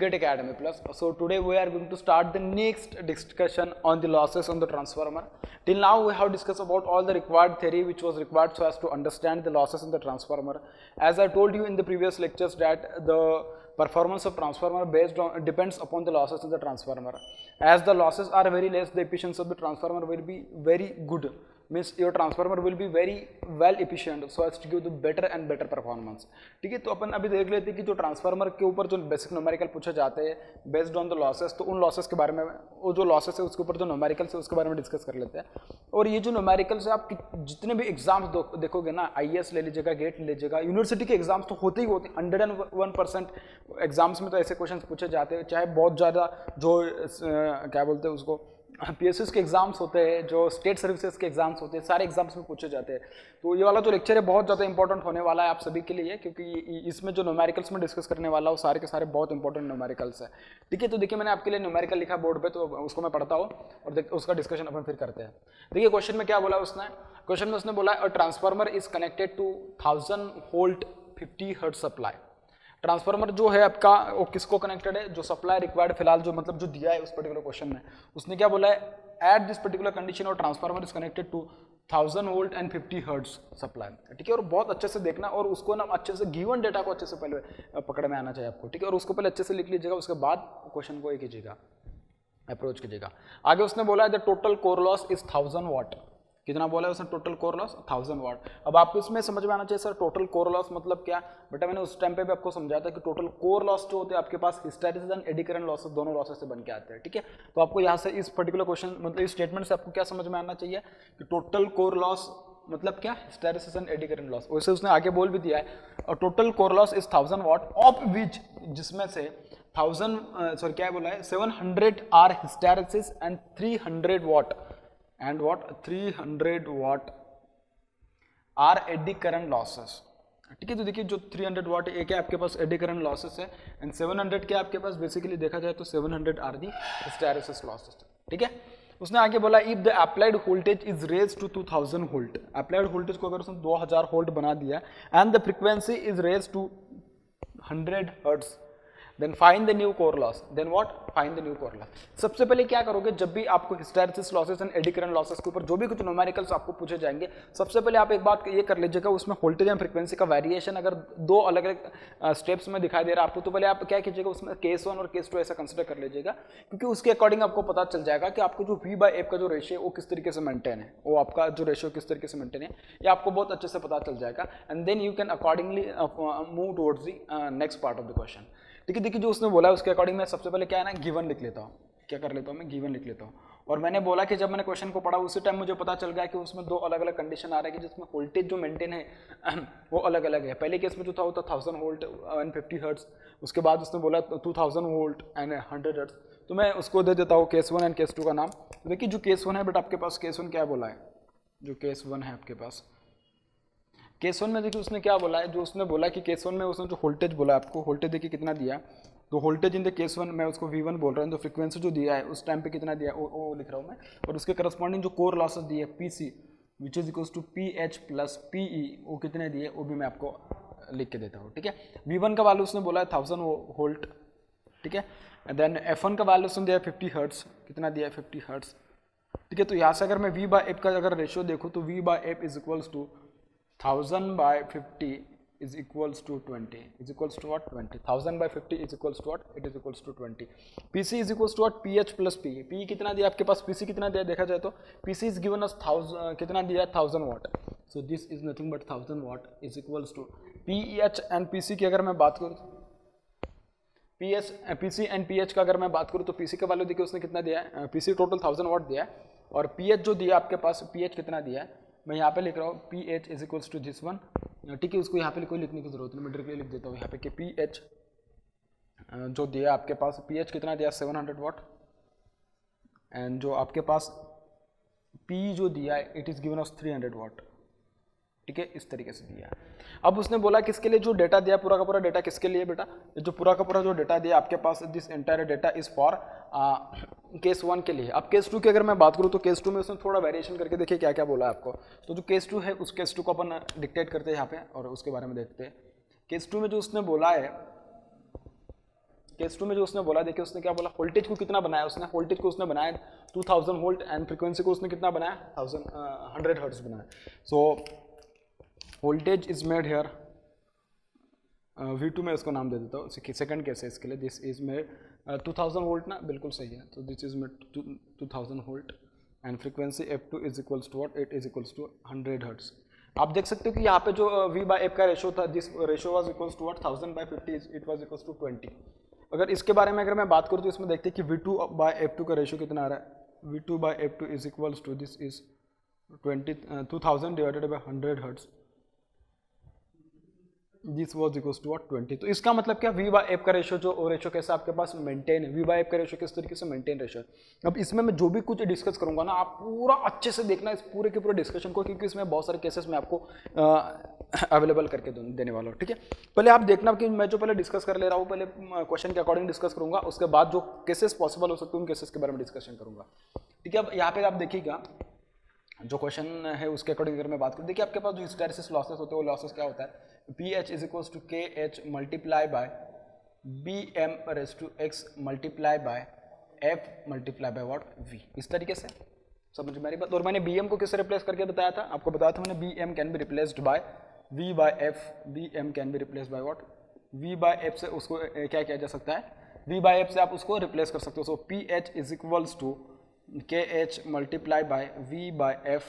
Cricket Academy Plus. So today we are going to start the next discussion on the losses on the transformer. Till now we have discussed about all the required theory which was required so as to understand the losses in the transformer. As I told you in the previous lectures that the performance of transformer depends upon the losses in the transformer. As the losses are very less, the efficiency of the transformer will be very good. Means your transformer will be very well efficient so as to give the better and better performance. ठीक है, तो अपन अभी देख लेते हैं कि जो transformer के ऊपर जो बेसिक न्यूमेरिकल पूछे जाते हैं बेस्ड ऑन द लॉसेस, तो उन लॉसेस के बारे में, वो जो लॉसेस है उसके ऊपर जो न्यूमेरिकल्स है उसके बारे में डिस्कस कर लेते हैं. और ये जो न्यूमेरिकल्स है आप जितने भी एग्जाम्स देखोगे ना, IAS ले लीजिएगा, गेट ले लीजिएगा, यूनिवर्सिटी के एग्जाम्स तो होते ही होते, 101% एग्जाम्स में तो ऐसे क्वेश्चन पूछे जाते हैं. चाहे बहुत ज़्यादा जो क्या बोलते हैं उसको PSUs के एग्जाम्स होते हैं, जो स्टेट सर्विसेज के एग्जाम्स होते हैं, सारे एग्जाम्स में पूछे जाते हैं. तो ये वाला जो लेक्चर है बहुत ज़्यादा इंपॉर्टेंट होने वाला है आप सभी के लिए, क्योंकि इसमें जो न्यूमेरिकल्स में डिस्कस करने वाला हूँ सारे के सारे बहुत इंपॉर्टेंट न्यूमेरिकल्स है. ठीक है, तो देखिए मैंने आपके लिए न्यूमेरिकल लिखा बोर्ड पे, तो उसको मैं पढ़ता हूँ और उसका डिस्कशन अपन फिर करते हैं. देखिए क्वेश्चन में क्या बोला उसने. क्वेश्चन में उसने बोला a transformer is connected to 1000 volt 50 hertz supply. Transformer जो है आपका वो किसको कनेक्टेड है, जो सप्लाई रिक्वायर्ड फिलहाल जो मतलब जो दिया है उस पर्टिकुलर क्वेश्चन में, उसने क्या बोला है, एट दिस पर्टिकुलर कंडीशन और transformer is connected to 1000 volt and 50 hertz supply. ठीक है, और बहुत अच्छे से देखना और उसको ना अच्छे से गिवन डेटा को अच्छे से पहले पकड़ में आना चाहिए आपको. ठीक है, और उसको पहले अच्छे से लिख लीजिएगा, उसके बाद क्वेश्चन को ये कीजिएगा, अप्रोच कीजिएगा. आगे उसने बोला है the total core loss is 1000 वाट. कितना बोला है उसने, टोटल कोर लॉस 1000 वाट. अब आपको इसमें समझ में आना चाहिए सर टोटल कोर लॉस मतलब क्या. बेटा मैंने उस टाइम पे भी आपको समझाया था कि टोटल कोर लॉस जो होते हैं आपके पास hysteresis and eddy current losses दोनों लॉसेस से बन के आते हैं. ठीक है, तो आपको यहाँ से इस पर्टिकुलर क्वेश्चन मतलब इस स्टेटमेंट से आपको क्या समझ में आना चाहिए कि टोटल कोर लॉस मतलब क्या, hysteresis and eddy current loss. वैसे उसने आगे बोल भी दिया है और total core loss is 1000 watt of which, जिसमें से 700 are hysteresis and 300 watt and what 300 watt are eddy current losses. ठीक है, तो देखिए जो 300 वाट एक है आपके पास एडी करंट लॉसेस है एंड 700 के आपके पास बेसिकली देखा जाए तो 700 आर दी हिस्टैरिसीस लॉसेस. ठीक है, उसने आगे बोला if the applied voltage is raise to 2000 volt. Applied voltage को अगर उसने 2000 वोल्ट बना दिया and the frequency is raise to 100 hertz, then find the new core loss. Then what, find the new core loss. सबसे पहले क्या करोगे, जब भी आपको hysteresis losses and eddy current losses के ऊपर जो भी कुछ न्यूमेरिकल्स आपको पूछे जाएंगे, सबसे पहले आप एक बात ये कर लीजिएगा, उसमें वोल्टेज एंड फ्रीक्वेंसी का वेरिएशन अगर दो अलग अलग स्टेप्स में दिखाई दे रहा है आपको, तो पहले आप क्या कीजिएगा उसमें केस 1 और केस 2 ऐसा कंसिडर कर लीजिएगा, क्योंकि उसके अकॉर्डिंग आपको पता चल जाएगा कि आपको जो V/F का जो रेशियो वो किस तरीके से मेंटेन है, वो आपका जो रेशियो किस तरीके से मेंटेन है ये आपको बहुत अच्छे से पता चल जाएगा. And then you can accordingly move towards the next part of the question. ठीक है, देखिए जो उसने बोला है उसके अकॉर्डिंग मैं सबसे पहले क्या है ना गिवन लिख लेता हूँ. क्या कर लेता हूँ मैं, गिवन लिख लेता हूँ. और मैंने बोला कि जब मैंने क्वेश्चन को पढ़ा उसी टाइम मुझे पता चल गया कि उसमें दो अलग अलग कंडीशन आ रहा है कि जिसमें वोल्टेज जो मेंटेन है वो अलग अलग है. पहले केस में जो था वो था 1000 वोल्ट एंड 50 हर्ट्ज, उसके बाद उसने बोला 2000 वोल्ट एंड 100 हर्ट्ज. तो मैं उसको दे देता हूँ केस 1 एंड केस 2 का नाम. तो देखिए जो केस 1 है बट आपके पास केस 1 क्या बोला है, जो केस 1 है आपके पास केस 1 में देखिए उसने क्या बोला है, जो उसने बोला कि केस 1 में उसने जो वोल्टेज बोला आपको, वोल्टेज देखिए कितना दिया, तो वोल्टेज इन द केस 1 मैं उसको V1 बोल रहा हूँ, तो फ्रीक्वेंसी जो दिया है उस टाइम पे कितना दिया वो लिख रहा हूँ मैं, और उसके करस्पॉन्डिंग जो कोर लॉसेस दिए PC which is equals to PH plus PE वो कितने दिए वो भी मैं आपको लिख के देता हूँ. ठीक है, V1 का वैल्यू उसने बोला है 1000 वोल्ट. ठीक है, देन F1 का वैल्यू उसने दिया 50 हर्ट्ज, कितना दिया है 50 हर्ट्ज. ठीक है, तो यहाँ से अगर मैं V/F का अगर रेशियो देखूँ तो V/F is equals to 1000/50 is equals to 20 is equals to what 20. 1000/50 is equals to what, it is equals to 20. PC is equals to what, PH plus PE. PE कितना दिया आपके पास, PC कितना दिया देखा जाए तो PC is given us 1000 कितना दिया 1000 वाट. So this is nothing but 1000 watt is equals to PH and PC की अगर मैं बात करूँ PC एंड PH का अगर मैं बात करूँ तो PC का वैल्यू देखिए उसने कितना दिया है, PC टोटल 1000 वाट दिया है और PH जो दिया आपके पास PH कितना दिया है, मैं यहाँ पे लिख रहा हूँ PH is equals to this one. ठीक है, उसको यहाँ पे कोई लिखने की जरूरत नहीं, मैं डायरेक्टली लिख देता हूँ यहाँ पे कि PH जो दिया आपके पास PH कितना दिया 700 वाट एंड जो आपके पास P जो दिया है इट इज़ गिवन अस 300 वाट. ठीक है, इस तरीके से दिया. अब उसने बोला किसके लिए जो डेटा दिया, पूरा का पूरा डेटा किसके लिए बेटा, जो पूरा का पूरा जो डेटा दिया आपके पास this entire data is for case 1 के लिए. अब केस 2 की अगर मैं बात करूँ तो केस 2 में उसने थोड़ा वेरिएशन करके देखिए क्या क्या बोला है आपको. तो जो केस 2 है उस केस 2 को अपन डिक्टेट करते हैं यहाँ पे और उसके बारे में देखते हैं. केस 2 में जो उसने बोला है केस 2 में जो उसने बोला, देखिए उसने क्या बोला, वोल्टेज को कितना बनाया उसने, वोल्टेज को उसने बनाया 2000 वोल्ट एंड फ्रीक्वेंसी को उसने कितना बनाया 100 हर्ट्ज बनाया. So voltage is made here V2 में इसको नाम दे देता हूँ, सेकंड केस है इसके लिए. दिस इज मेड 2000 वोल्ट ना, बिल्कुल सही है. तो this is made 2000 volt and frequency F2 is equals to what, it is equals to 100 hertz. आप देख सकते हो कि यहाँ पे जो V/F का रेशो था, this ratio was equals to what 1000/50 it was equals to 20. अगर इसके बारे में अगर मैं बात करूँ तो इसमें देखते हैं कि V2/F2 का रेशो कितना आ रहा है. V2/F2 is equals to this is 2000 divided by 100 hertz. This was equals to 20. तो इसका मतलब क्या, V/F का रेशो जो रेशो कैसे आपके पास मेंटेन है, V/F का रेशो किस तरीके से मेंटेन रेशो है. अब इसमें मैं जो भी कुछ डिस्कस करूंगा ना, आप पूरा अच्छे से देखना इस पूरे के पूरे डिस्कशन को, क्योंकि इसमें बहुत सारे केसेस मैं आपको अवेलेबल करके देने वाला हूँ. ठीक है, पहले आप देखना कि मैं जो पहले डिस्कस कर ले रहा हूँ, पहले क्वेश्चन के अकॉर्डिंग डिस्कस करूंगा, उसके बाद जो केसेस पॉसिबल हो सकते हैं उन केसेस के बारे में डिस्कशन करूंगा. ठीक है, अब यहाँ पे आप देखिएगा जो क्वेश्चन है उसके अकॉर्डिंग अगर मैं बात करूँ, देखिए आपके पास जो हिस्टैरिसीस लॉसेस होते हैं, वो लॉसेस क्या होता है, PH is equals to KH multiply by BM raise to X multiply by F multiply by what V. इस तरीके से समझ मेरी बात. और मैंने BM को किससे रिप्लेस करके बताया था, आपको बताया था मैंने, BM can be replaced by V/F. BM can be replaced by what V/F से उसको क्या किया जा सकता है, V/F से आप उसको रिप्लेस कर सकते हो. So PH is equals to KH multiply by V/F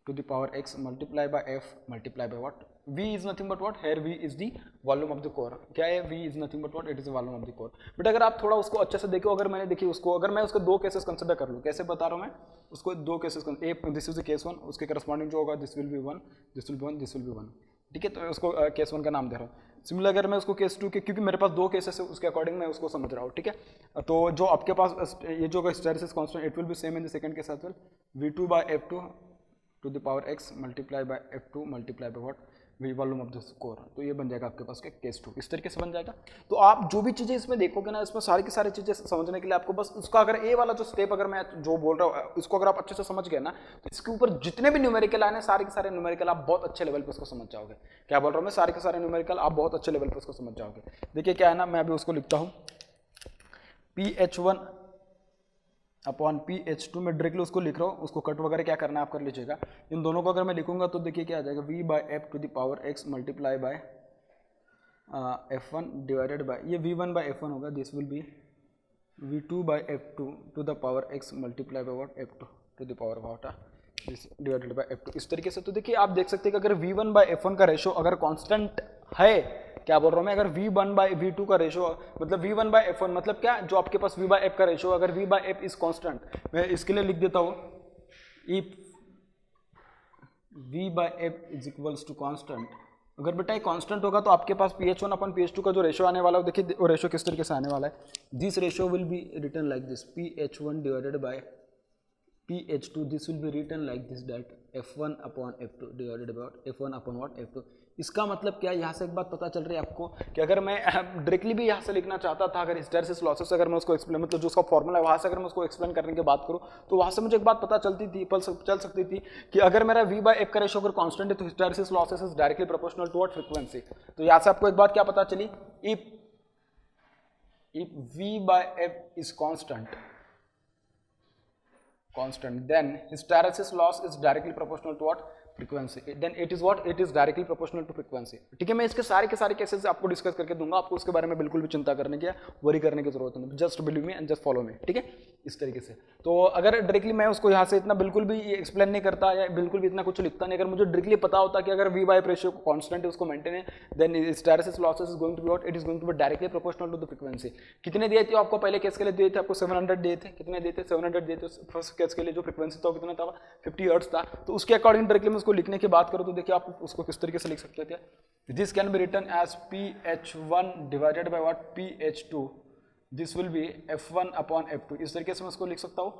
to the power x multiply by F multiply by what, V is nothing but what, here V is the volume of the core. क्या है, V is nothing but what, it is the volume of the core. But अगर आप थोड़ा उसको अच्छे से देखो, अगर मैंने देखिए उसको, अगर मैं उसको दो केसेस कंसिडर कर लूँ, कैसे बता रहा हूँ मैं उसको, दो cases, this is the case 1, उसके करस्पॉन्डिंग जो होगा this will B 1, this will B 1, this will B 1. ठीक है, तो उसको केस 1 का नाम दे रहा हूँ. सिमिलर अगर मैं उसको केस 2 के, क्योंकि मेरे पास दो केसेस है, उसके अकॉर्डिंग मैं उसको समझ रहा हूँ. ठीक है, तो जो आपके पास ये जो hysteresis constant, it will be same in the second case as well, V2/F2 to the power x multiply by F2 multiply by what, V volume of this core. तो ये बन जाएगा आपके पास के केस 2, इस तरीके से बन जाएगा. तो आप जो भी चीज़ें इसमें देखोगे ना, इसमें सारी की सारी चीज़ें समझने के लिए आपको बस उसका, अगर ए वाला जो स्टेप अगर मैं जो बोल रहा हूँ उसको अगर आप अच्छे से समझ गए ना, तो इसके ऊपर जितने भी न्यूमेरिकल आए ना, सारे के सारे न्यूमेरिकल आप बहुत अच्छे लेवल पे उसको समझ जाओगे. क्या बोल रहा हूँ मैं, सारे के सारे न्यूमेरिकल आप बहुत अच्छे लेवल पे उसको समझ जाओगे. देखिए क्या है ना, मैं अभी उसको लिखता हूँ PH1 अपॉन PH2 में डायरेक्टली उसको लिख रहा हूँ, उसको कट वगैरह क्या करना है आप कर लीजिएगा. इन दोनों को अगर मैं लिखूंगा तो देखिए क्या आ जाएगा, V/F to the power x multiply by F1 divided by, ये V1/F1 होगा, this will be V2/F2 to the power x multiply by what F2 to the power what this divided by F2. इस तरीके से. तो देखिए आप देख सकते हैं कि अगर V1/F1 का रेशो अगर कांस्टेंट है, क्या बोल रहा हूँ मैं, अगर V1/V2 का रेशो, मतलब V1/F1 मतलब क्या, जो आपके पास V/F का रेशो, अगर V/F इज कांस्टेंट, मैं इसके लिए लिख देता हूँ, if V/F is equals to constant, अगर बेटा ये कांस्टेंट होगा तो आपके पास PH1 अपॉन PH2 का जो रेशो आने वाला है, देखिए वो रेशो किस तरीके से आने वाला है. This ratio will be written like this, PH1 divided by PH2, this will be written like this, that F1 upon F2 divided by F1 upon what F2. इसका मतलब क्या, यहाँ से एक बात पता चल रही है आपको कि अगर मैं डायरेक्टली भी यहाँ से लिखना चाहता था, अगर हिस्टैरिसीस लॉसेस अगर मैं उसको एक्सप्लेन, मतलब जो उसका फॉर्मूला है वहाँ से अगर मैं उसको एक्सप्लेन करने की बात करूँ, तो वहाँ से मुझे एक बात पता चलती थी, चल सकती थी कि अगर मेरा V/F का रेशो अगर कांस्टेंट है तो hysteresis losses is directly proportional to what, frequency. तो यहाँ से आपको एक बात क्या पता चली, if V/F is constant, then hysteresis loss is directly proportional to what, frequency. Then it is what, it is directly proportional to frequency. ठीक है, मैं इसके सारे के सारे केसेस आपको डिस्कस करके दूंगा, आपको उसके बारे में बिल्कुल भी चिंता करने की, वरी करने की जरूरत नहीं. Just believe me and just follow me. ठीक है, इस तरीके से. तो अगर डायरेक्टली मैं उसको यहाँ से इतना बिल्कुल भी एक्सप्लेन नहीं करता या बिल्कुल भी इतना कुछ लिखता नहीं, अगर मुझे डायरेक्टली पता होता कि अगर V/F रेशियो कांस्टेंट है, उसको मेंटेन है, then hysteresis losses is going to be what, it is going to be directly proportional to the frequency. कितने दिए थे आपको पहले केस के लिए, दिए थे आपको 700 दिए थे, कितने दिए थे 700 दिए थे फर्स्ट केस के लिए, जो फ्रीक्वेंसी था कितना था 50 हर्ट्ज था. तो उसके अकॉर्डिंग डायरेक्टली मैं उसको लिखने की बात करूँ तो देखिए आप उसको किस तरीके से लिख सकते थे, this can be written as PH1 divided by what PH2, this will be F1 upon F2. इस तरीके से मैं उसको लिख सकता हूँ.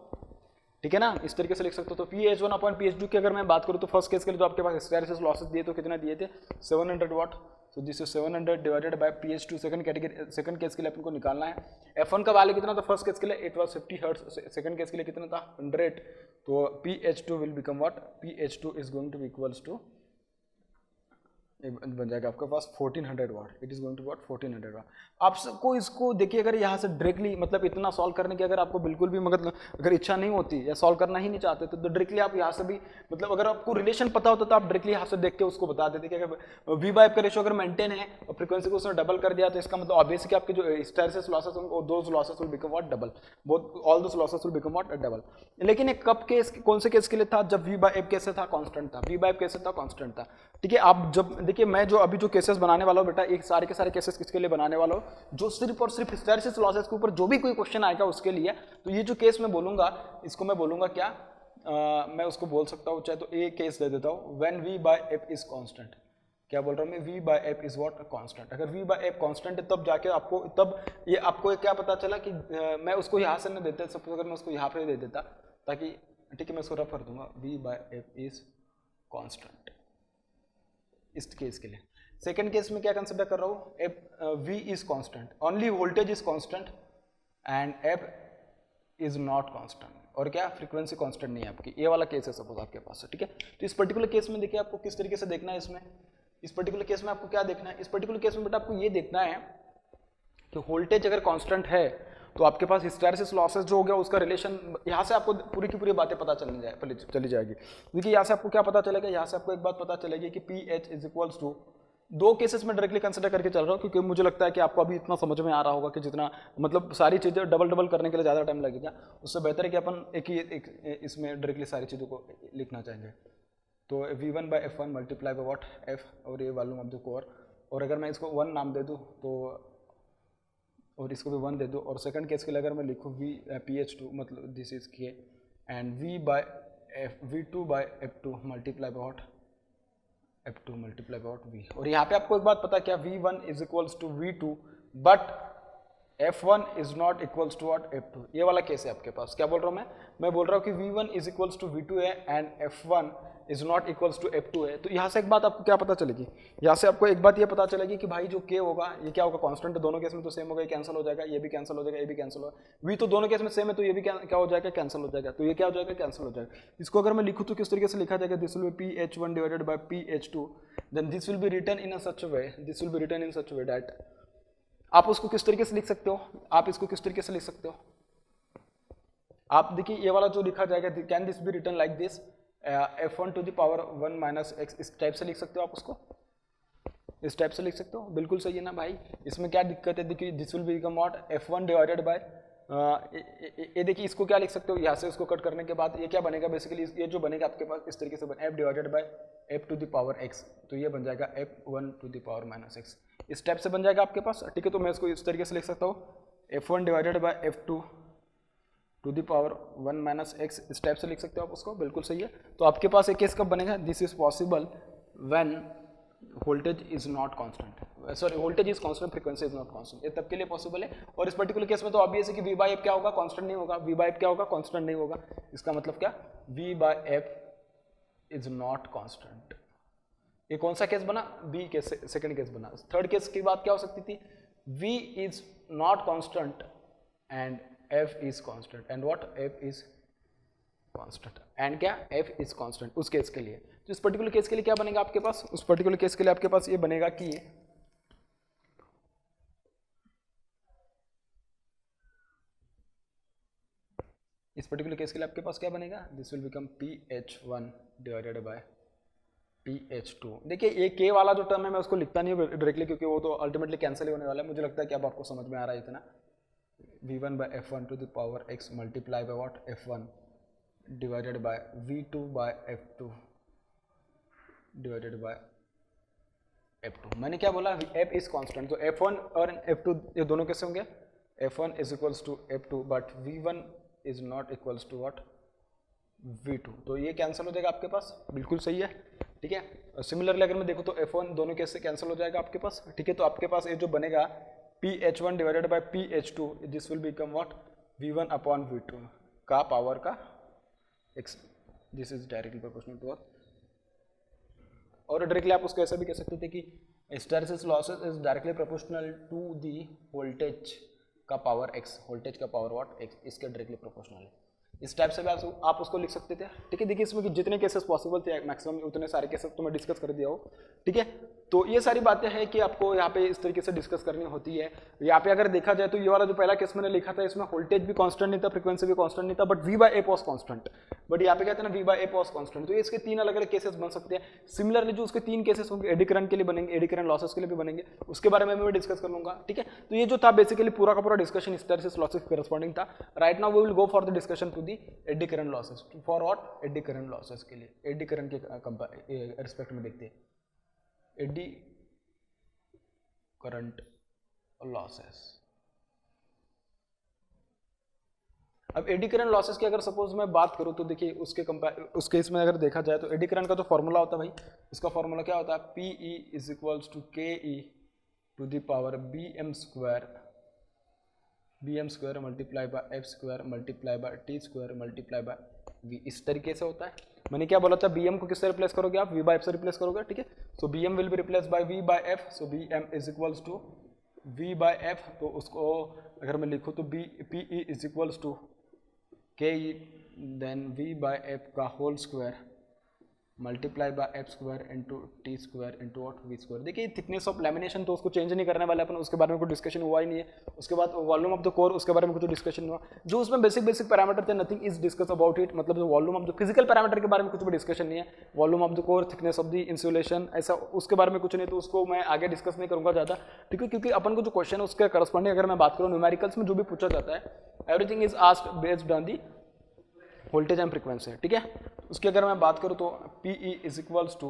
ठीक है ना, इस तरीके से लिख सकते हो. तो PH1 अपॉन PH2 की अगर मैं बात करूँ तो फर्स्ट केस के लिए जो आपके पास हिस्टैरिसीस लॉसेस दिए तो कितना दिए थे 700 watt. So this is 700 divided by PH2. Second category, second case के लिए अपन को निकालना है. F1 का वैल्यू कितना था फर्स्ट केस के लिए, it was 50 hertz. Second case के लिए कितना था 100. तो PH2 will become what, PH2 is going to be equals to बन जाएगा आपके पास 1400 watt, it is going to what 1400 watt. आप सबको इसको देखिए, अगर यहाँ से डायरेक्टली मतलब इतना सॉल्व करने की अगर आपको बिल्कुल भी मतलब अगर इच्छा नहीं होती या सॉल्व करना ही नहीं चाहते तो डायरेक्टली आप यहाँ से भी मतलब अगर आपको रिलेशन पता होता तो आप डायरेक्टली यहाँ से देख के उसको बता देते कि अगर वी बाय एफ का रेशियो अगर मेंटेन है और फ्रीक्वेंसी को उसने डबल कर दिया तो इसका मतलब ऑब्वियसली आपके जो हिस्टैरिसीस लॉसेस होंगे those losses will become what double, both all those losses will become what double. लेकिन एक कब केस, कौन से केस के लिए था, जब वी बाय एफ कैसे था कांस्टेंट था, वी बाय एफ कैसे था कांस्टेंट था। ठीक है, आप जब देखिए मैं जो अभी जो केसेस बनाने वाला हूँ बेटा, एक सारे के सारे केसेस किसके लिए बनाने वाला हूँ, जो सिर्फ और सिर्फ हिस्टैरिसीस लॉसेस के ऊपर जो भी कोई क्वेश्चन आएगा उसके लिए। तो ये जो केस मैं बोलूंगा इसको मैं बोलूंगा क्या, मैं उसको बोल सकता हूँ चाहे तो ए केस दे देता हूँ, when V by F is constant. क्या बोल रहा हूँ मैं, V by F is what constant. अगर वी बाय एफ कांस्टेंट है तब जाके आपको, तब ये आपको क्या पता चला कि मैं उसको यहाँ से नहीं देता, सपोज अगर मैं उसको यहाँ पे दे देता ताकि, ठीक है मैं उसको रफ कर दूंगा, V by F is constant इस केस के लिए। सेकंड केस में क्या कंसिडर कर रहा हूँ, F V is constant, only voltage is constant and F is not constant, और क्या फ्रीक्वेंसी कांस्टेंट नहीं है आपकी, ये वाला केस है सपोज आपके पास, ठीक है। तो इस पर्टिकुलर केस में देखिए आपको किस तरीके से देखना है, इसमें इस पर्टिकुलर केस में आपको क्या देखना है, इस पर्टिकुलर केस में बेटा आपको ये देखना है कि वोल्टेज अगर कांस्टेंट है तो आपके पास हिस्टैरिसीस लॉसेस जो हो गया उसका रिलेशन, यहाँ से आपको पूरी की पूरी बातें पता चली जाएगी। देखिए यहाँ से आपको क्या पता चलेगा, यहाँ से आपको एक बात पता चलेगी कि P H is equals to, दो केसेस में डायरेक्टली कंसिडर करके चल रहा हूँ क्योंकि मुझे लगता है कि आपको अभी इतना समझ में आ रहा होगा कि जितना मतलब सारी चीज़ें डबल करने के लिए ज़्यादा टाइम लगेगा, उससे बेहतर है कि अपन एक इसमें डायरेक्टली सारी चीज़ों को लिखना चाहेंगे। तो v1 by F one multiply by what F, और ये वॉल्यूम ऑफ द कोर, और अगर मैं इसको 1 नाम दे दूँ तो, और इसको भी 1 दे दो, और सेकंड केस के लिए अगर मैं लिखूँ वी पी एच टू मतलब this is K, and V by F V two by F two multiply by what F two multiply by what V. और यहाँ पे आपको एक बात पता क्या, V one is equals to V two but F one is not equals to what F two, ये वाला केस है आपके पास। क्या बोल रहा हूँ मैं बोल रहा हूँ कि V one is equals to V two है and F one is not equals to F two है। तो यहाँ से एक बात आपको क्या पता चलेगी, यहाँ से आपको एक बात ये पता चलेगी कि भाई जो के होगा ये क्या होगा, कांस्टेंट, दोनों केस में तो सेम होगा, ये कैंसिल हो जाएगा, ये भी कैंसिल हो जाएगा, ये भी कैंसिल होगा, वी तो दोनों केस में सेम है तो ये भी क्या हो जाएगा, कैंसिल हो जाएगा, तो ये क्या हो जाएगा, कैंसिल हो जाएगा। इसको अगर मैं लिखूँ तो किस तरीके से लिखा जाएगा, this will be P H one divided by P H two, then this will be written in such way, this will be written in such way that, आप उसको किस तरीके से लिख सकते हो, आप इसको किस तरीके से लिख सकते हो, आप देखिए ये वाला जो लिखा जाएगा, can this be written like this, f1 to the power 1 minus x, इस टाइप से लिख सकते हो आप उसको, इस टाइप से लिख सकते हो, बिल्कुल सही है ना भाई। इसमें क्या दिक्कत है, देखिए this will become what f1 divided by, ये देखिए इसको क्या लिख सकते हो, यहाँ से इसको कट करने के बाद ये क्या बनेगा, बेसिकली ये जो बनेगा आपके पास इस तरीके से बने f divided by f to the power x, तो ये बन जाएगा f1 to the power minus x, इस टाइप से बन जाएगा आपके पास, ठीक है। तो मैं इसको इस तरीके से लिख सकता हूँ f1 divided by f2 to the power 1 minus x, इस टाइप से लिख सकते हो आप उसको, बिल्कुल सही है। तो आपके पास एक केस कब बनेगा, this is possible when voltage is not constant, sorry voltage is constant, frequency is not constant, ये तब के लिए पॉसिबल है। और इस पर्टिकुलर केस में तो ऑब्वियस है कि वी बाई एफ क्या होगा, कांस्टेंट नहीं होगा, वी बाई एफ क्या होगा, कांस्टेंट नहीं होगा, इसका मतलब क्या, V by F is not constant. ये कौन सा केस बना, बी केस, सेकंड केस बना। थर्ड केस की बात क्या हो सकती थी, V is not constant and f is constant and what f is constant and क्या f is constant, उस केस के लिए। तो इस पर्टिकुलर केस के लिए क्या बनेगा आपके पास, उस पर्टिकुलर केस के लिए आपके पास ये बनेगा कि इस पर्टिकुलर केस के लिए आपके पास क्या बनेगा, this will become ph1 divided by ph2। देखिए ये k वाला जो टर्म है मैं उसको लिखता नहीं हूँ डायरेक्टली क्योंकि वो तो अल्टीमेटली कैंसिल ही होने वाला है। मुझे लगता है कि अब आपको समझ में आ रहा है इतना, v1 by f1 to the power x multiply by what f1 divided by v2 by f2 divided by f2। मैंने क्या बोला, f is constant, तो f1 और f2 ये दोनों कैसे होंगे, f1 is equals to f2 but v1 is not equals to what v2, तो ये कैंसिल हो जाएगा आपके पास, बिल्कुल सही है, ठीक है। सिमिलरली अगर मैं देखूँ तो f1 दोनों कैसे कैंसिल हो जाएगा आपके पास, ठीक है। तो आपके पास ये जो बनेगा ph1 divided by ph2, this will become what v1 upon v2 का पावर का x, this is directly proportional to, और डायरेक्टली आप उसको ऐसा भी कह सकते थे कि hysteresis losses is directly proportional to the voltage का पावर x, वोल्टेज का पावर व्हाट x, इसके डायरेक्टली प्रोपोर्शनल है। इस टाइप से भी आप उसको लिख सकते थे, ठीक है। देखिए इसमें जितने केसेस पॉसिबल थे मैक्सिमम उतने सारे केसेस तो मैं डिस्कस कर दिया हो, ठीक है। तो ये सारी बातें हैं कि आपको यहाँ पे इस तरीके से डिस्कस करनी होती है। यहाँ पे अगर देखा जाए तो ये वाला जो पहला केस मैंने लिखा था इसमें वोल्टेज भी कांस्टेंट नहीं था, फ्रीक्वेंसी भी कांस्टेंट नहीं था, but V by F was constant. But यहाँ पे कहते हैं ना V by F was constant. तो इसके 3 अलग अलग केसेस बन सकते हैं। सिमिलरली जो उसके 3 केसेस होंगे एडी करंट के लिए बनेंगे, एडी करंट लॉसेस के लिए भी बनेंगे, उसके बारे में मैं डिस्कस कर लूंगा, ठीक है। तो ये जो था बेसिकली पूरा का पूरा डिस्कशन हिस्टैरिसीस लॉसेस के करस्पॉन्डिंग था। Right now we will go for the discussion to the eddy current losses. For what? Eddy current losses के लिए, एडी करंट के रिस्पेक्ट में देखते हैं एडी करंट लॉसेस। अब एडी करंट लॉसेस की अगर सपोज मैं बात करूं तो देखिए उस केस में अगर देखा जाए तो एडी करंट का जो फॉर्मूला होता है भाई, इसका फॉर्मूला क्या होता है? PE is equals to KE to the power BM square multiply by F square multiply by T square multiply by V। इस तरीके से होता है। मैंने क्या बोला था? BM को किससे रिप्लेस करोगे आप? V by F से रिप्लेस करोगे, ठीक है। So BM will be replace by V by F। So BM is equals to V by F। तो उसको अगर मैं लिखूँ तो PE is equals to KE then V by F का whole square multiply by F square into T square into what? V square. देखिए thickness of lamination तो उसको चेंज नहीं करने वाले अपन, उसके बारे में कोई डिस्कशन हुआ ही नहीं है। उसके बाद वॉल्यूम ऑफ द कोर, उसके बारे में कुछ डिस्कशन हुआ। जो उसमें बेसिक पैरामीटर थे nothing is discuss about it, मतलब जो volume of the physical parameter के बारे में कुछ भी डिस्कशन नहीं है। Volume of the core, thickness of the insulation, ऐसा उसके बारे में कुछ नहीं, तो उसको मैं आगे डिस्कस नहीं करूंगा ज़्यादा, ठीक है। क्योंकि अपन को जो क्वेश्चन है उसके करस्पॉन्डिंग अगर मैं बात करूँ न्यूमेरिकल्स में जो भी पूछा जाता है, everything is asked based on the voltage and frequency, ठीक है। उसकी अगर मैं बात करूँ तो PE is equals to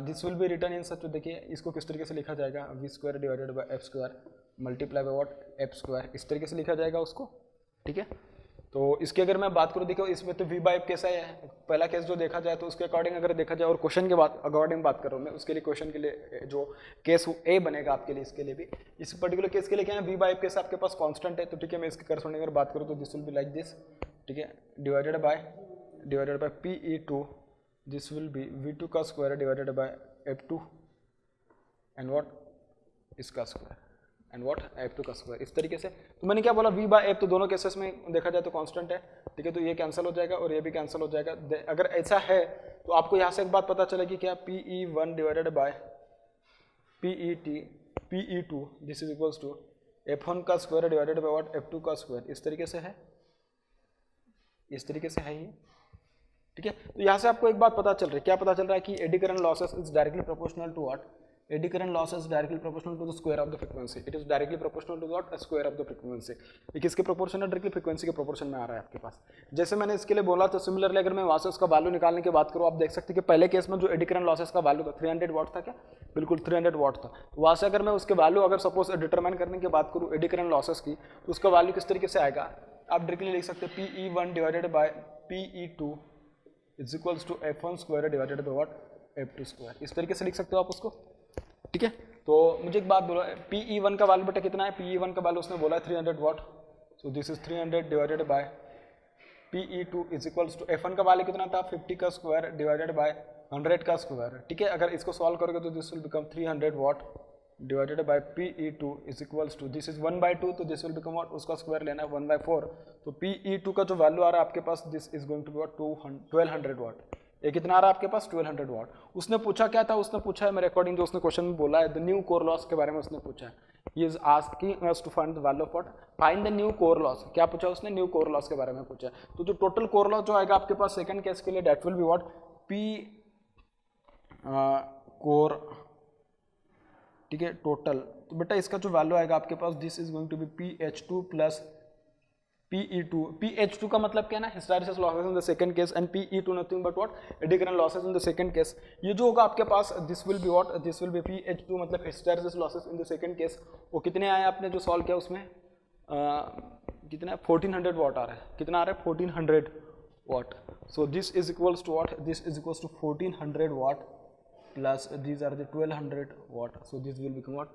this will be written in such. देखिए इसको किस तरीके से लिखा जाएगा? V square divided by F square multiply by what? F square. इस तरीके से लिखा जाएगा उसको, ठीक है। तो इसकी अगर मैं बात करूँ, देखो इसमें तो V बाय F कैसा है? पहला केस जो देखा जाए तो उसके अकॉर्डिंग अगर देखा जाए, और क्वेश्चन के बाद अकॉर्डिंग बात कर रहा हूँ मैं, उसके लिए क्वेश्चन के लिए जो केस A बनेगा आपके लिए, इसके लिए भी, इस पर्टिकुलर केस के लिए क्या है? V बाय F केस आपके पास कांस्टेंट है, तो ठीक है। मैं इसके करस्पॉन्डिंग अगर बात करूँ तो this will be like this, ठीक है, divided by PE2, this will B V2 का square divided by F2 and what? इसका स्क्वायर एंड व्हाट? F2 का स्क्वायर। इस तरीके से। तो मैंने क्या बोला? V बाय F तो दोनों केसेस में देखा जाए तो कांस्टेंट है, ठीक है। तो ये कैंसिल हो जाएगा और ये भी कैंसिल हो जाएगा। अगर ऐसा है तो आपको यहाँ से एक बात पता चलेगी क्या? PE1 divided by PE2 this is equals to F1 का square divided by what? F2 का स्क्वायर। इस तरीके से है, इस तरीके से है ये, ठीक है। तो यहाँ से आपको एक बात पता चल रही है, क्या पता चल रहा है? कि eddy current losses is directly proportional to what? Eddy current losses directly proportional to the square of the frequency. It is directly proportional to what? Square of the frequency. ये किसके प्रोपोर्शन है? डायरेक्टली फ्रीक्वेंसी के proportion में आ रहा है आपके पास। जैसे मैंने इसके लिए बोला, तो सिमिलरली अगर मैं वहाँ से उसका वैल्यू निकालने की बात करूँ, आप देख सकते हैं कि पहले केस में जो एडी करंट लॉसेस का वैल्यू था 300 वाट था, क्या? बिल्कुल 300 वाट था। तो वहाँ से अगर मैं उसके वैल्यू अगर सपोज डिटरमाइन करने की बात करूँ एडी करंट लॉसेस की, तो उसका वैल्यू किस तरीके से आएगा? आप डायरेक्टली लिख सकते हैं PE1 divided by PE2 is equals to F1 square divided by what? F2 square. इस तरीके से लिख सकते हो आप उसको, ठीक है। तो मुझे एक बात बोलो, PE1 का वैल्यू बेटा कितना है? PE1 का वैल्यू उसने बोला है 300 watt. So this is 300 divided by PE2 is equals to F1 का वैल्यू कितना था? 50 का स्क्वायर डिवाइडेड बाय 100 का स्क्वायर, ठीक है। अगर इसको सॉल्व करोगे तो this will become 300 watt divided by PE2 is equals to this is 1/2, तो दिस विल बिकम व्हाट? उसका स्क्वायर लेना है 1/4। तो PE2 का जो वैल्यू आ रहा है आपके पास, this is going to be what? 1200 watt. ये कितना आ रहा है आपके पास? 1200 वाट। उसने पूछा क्या था? उसने पूछा है मेरे अकॉर्डिंग, जो उसने क्वेश्चन में बोला है, द न्यू कोर लॉस के बारे में उसने पूछा है। He is asking us to find the value of what? Find the new core loss. क्या पूछा उसने? न्यू कोर लॉस के बारे में पूछा है। तो जो टोटल कोर लॉस जो आएगा आपके पास सेकंड केस के लिए, that will be what? P core, ठीक है, टोटल। तो बेटा इसका जो वैल्यू आएगा आपके पास, this is going to be PH2 plus PE2। PH2 का मतलब क्या है ना? Hysteresis losses in the second case, and PE2 nothing but what? Eddy current losses in the second case. ये जो होगा आपके पास, this will be what? This will be PH2 मतलब hysteresis losses in the second case. वो कितने आए आपने जो सॉल्व किया उसमें? कितना? 1400 वाट आ रहा है। कितना आ रहा है? 1400 watt. So this is equals to what? This is equals to 1400 watt plus these are the 1200 watt. So this will become what?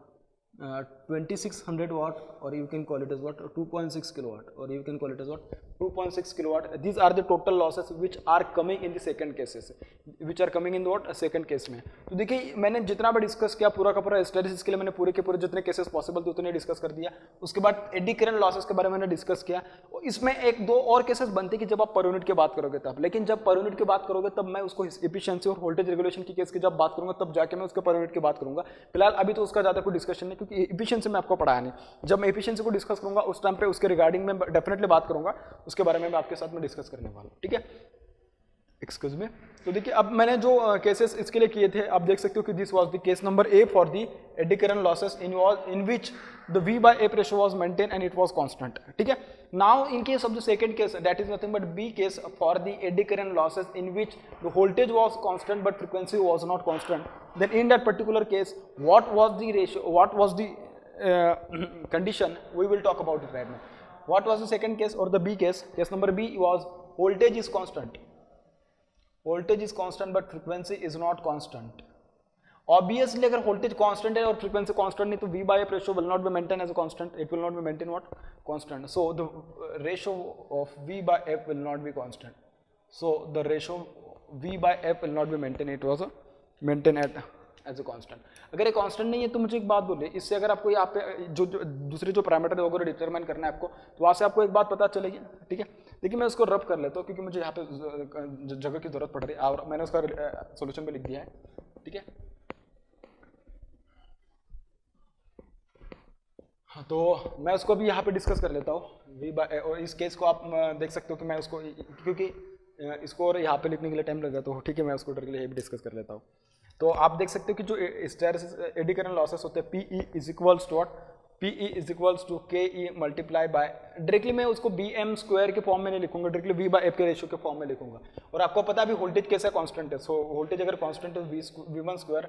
2600 watt, or you can call it as what? 2.6 kilowatt, or you can call it as what? 2.6 kilowatt. These are the total losses which are coming in the second cases, which are coming in the what second case में. तो देखिए मैंने जितना भी discuss किया पूरा का पूरा हिस्टैरिसीस के लिए मैंने पूरे के पूरे जितने केसेस पॉसिबल थे उतने डिस्कस कर दिया. उसके बाद एडी करंट लॉसेस के बारे में मैंने डिस्कस किया. इसमें एक दो और केसेस बनते कि जब आप पर यूनिट की बात करोगे तब, लेकिन जब पर यूनिट की बात करोगे तब मैं उसको एफिशिएंसी और वोल्टेज रेगुलेशन की केस की जब बात करूंगा तब जाके मैं उसके पर यूनिट की बात करूंगा. फिलहाल अभी तो उसका ज्यादा कोई डिस्कशन नहीं क्योंकि एफिशिएंसी में आपको पढ़ाया नहीं. जब मैं एफिशिएंसी को डिस्कस करूंगा उस टाइम पे उसके रिगार्डिंग में डेफिनेटली बात करूंगा, उसके बारे में मैं आपके साथ में डिस्कस करने वाला हूं. ठीक है, एक्सक्यूज मी. तो देखिए अब मैंने जो केसेस इसके लिए किए थे आप देख सकते हो कि this was the case number A for the eddy current losses in which the V by F ratio was maintained and it was constant. ठीक है. Now in case of the second case that is nothing but B case for the eddy current losses in which the voltage was constant but frequency was not constant. Then in that particular case what was the ratio, what was the condition, we will talk about it right now. What was the second case or the B case? Case number B was voltage is constant. Voltage is constant but frequency is not constant. Obviously अगर voltage constant है और frequency constant नहीं तो V by F ratio will not be maintained as a constant. It will not be maintained what? Constant. So the ratio of V by F will not be constant. So the ratio V by F will not be maintained. It was maintained at as a constant. अगर ये constant नहीं है तो मुझे एक बात बोलिए, इससे अगर आपको यहाँ पे जो दूसरे जो पैरामीटर है वगैरह डिटरमाइन करना है आपको तो वहाँ से आपको एक बात पता चलेगी. ठीक है, देखिए मैं उसको रब कर लेता हूँ क्योंकि मुझे यहाँ पे जगह की जरूरत पड़ रही है और मैंने उसका सोल्यूशन भी लिख दिया है. ठीक है, हाँ तो मैं उसको भी यहाँ पे डिस्कस कर लेता हूँ V by, और इस केस को आप देख सकते हो कि मैं उसको क्योंकि इसको और यहाँ पे लिखने के लिए टाइम लग जाता है. ठीक है, मैं उसको डायरेक्टली भी डिस्कस कर लेता हूँ. तो आप देख सकते हो कि जो हिस्टैरिसीस एडी करंट लॉसेस होते हैं PE is equals to what, PE is equals to KE multiply by, directly मैं उसको BM स्क्वायर के फॉर्म में नहीं लिखूंगा, डायरेक्टली V by F के रेशियो के फॉर्म में लिखूंगा. और आपको पता है अभी वोल्टेज कैसे कांस्टेंट है. सो वोल्टेज अगर कांस्टेंट है V1 square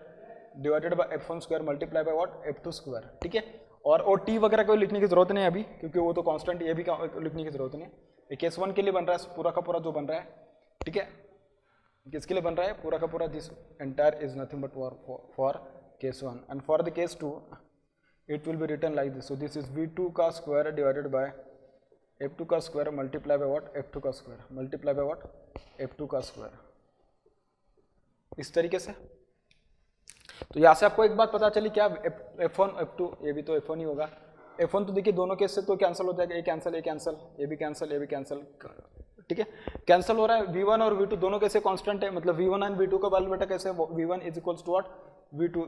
divided by F1 square multiply by what F2 square. ठीक है, और T वगैरह को लिखने की जरूरत नहीं है अभी क्योंकि वो तो कांस्टेंट, ये भी लिखने की जरूरत नहीं है. केस 1 के लिए बन रहा है पूरा का पूरा जो बन रहा है. ठीक है, किसके लिए बन रहा है पूरा का पूरा, this entire is nothing but for case 1 and for the case 2 it will be written like this. So this is V2 का स्क्वायर डिवाइडेड बाय F2 का square multiply by what F2 का square multiply by what F2 का square. इस तरीके से तो यहाँ से आपको एक बात पता चली क्या, F1 F2 ये भी तो F1 ही होगा. F1 तो देखिए दोनों केस से तो कैंसिल हो जाएगा, ये कैंसिल, ये कैंसिल, ये भी कैंसिल, ये भी कैंसिल. ठीक है, कैंसिल हो रहा है. V1 और V2 दोनों कैसे कांस्टेंट है, मतलब V1 एंड V2 का वैल्यू बेटा कैसे है, V1 is equals to what V2,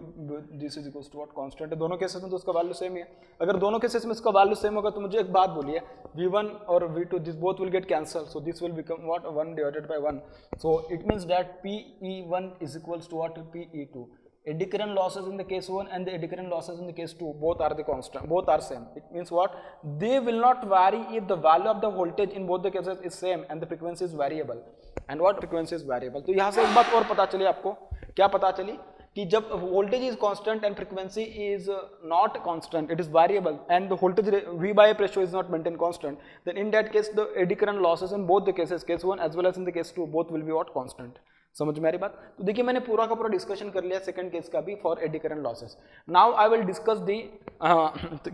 this is equals to what constant है. दोनों केसेस में तो उसका वैल्यू सेम ही है. अगर दोनों केसेस में इसका वैल्यू सेम होगा तो मुझे एक बात बोलिए, V1 और V2 this both will get cancel, so this will become what 1 divided by 1. So it means that PE1 is equals to what PE2. Eddy current losses in the case 1 and the eddy current losses in the case 2 both are the constant, both are same. It means what, they will not vary if the value of the voltage in both the cases is same and the frequency is variable. And what frequency is variable. तो यहाँ से एक बात और पता चली आपको, क्या पता चली कि जब voltage is constant and frequency is not constant, it is variable and the voltage V by F ratio is not maintained constant, then in that case the eddy current losses in both the cases, case 1 as well as in the case 2, both will be what, constant. समझ में आ रही बात. तो देखिए मैंने पूरा का पूरा डिस्कशन कर लिया सेकंड केस का भी for AD current losses. Now I will discuss the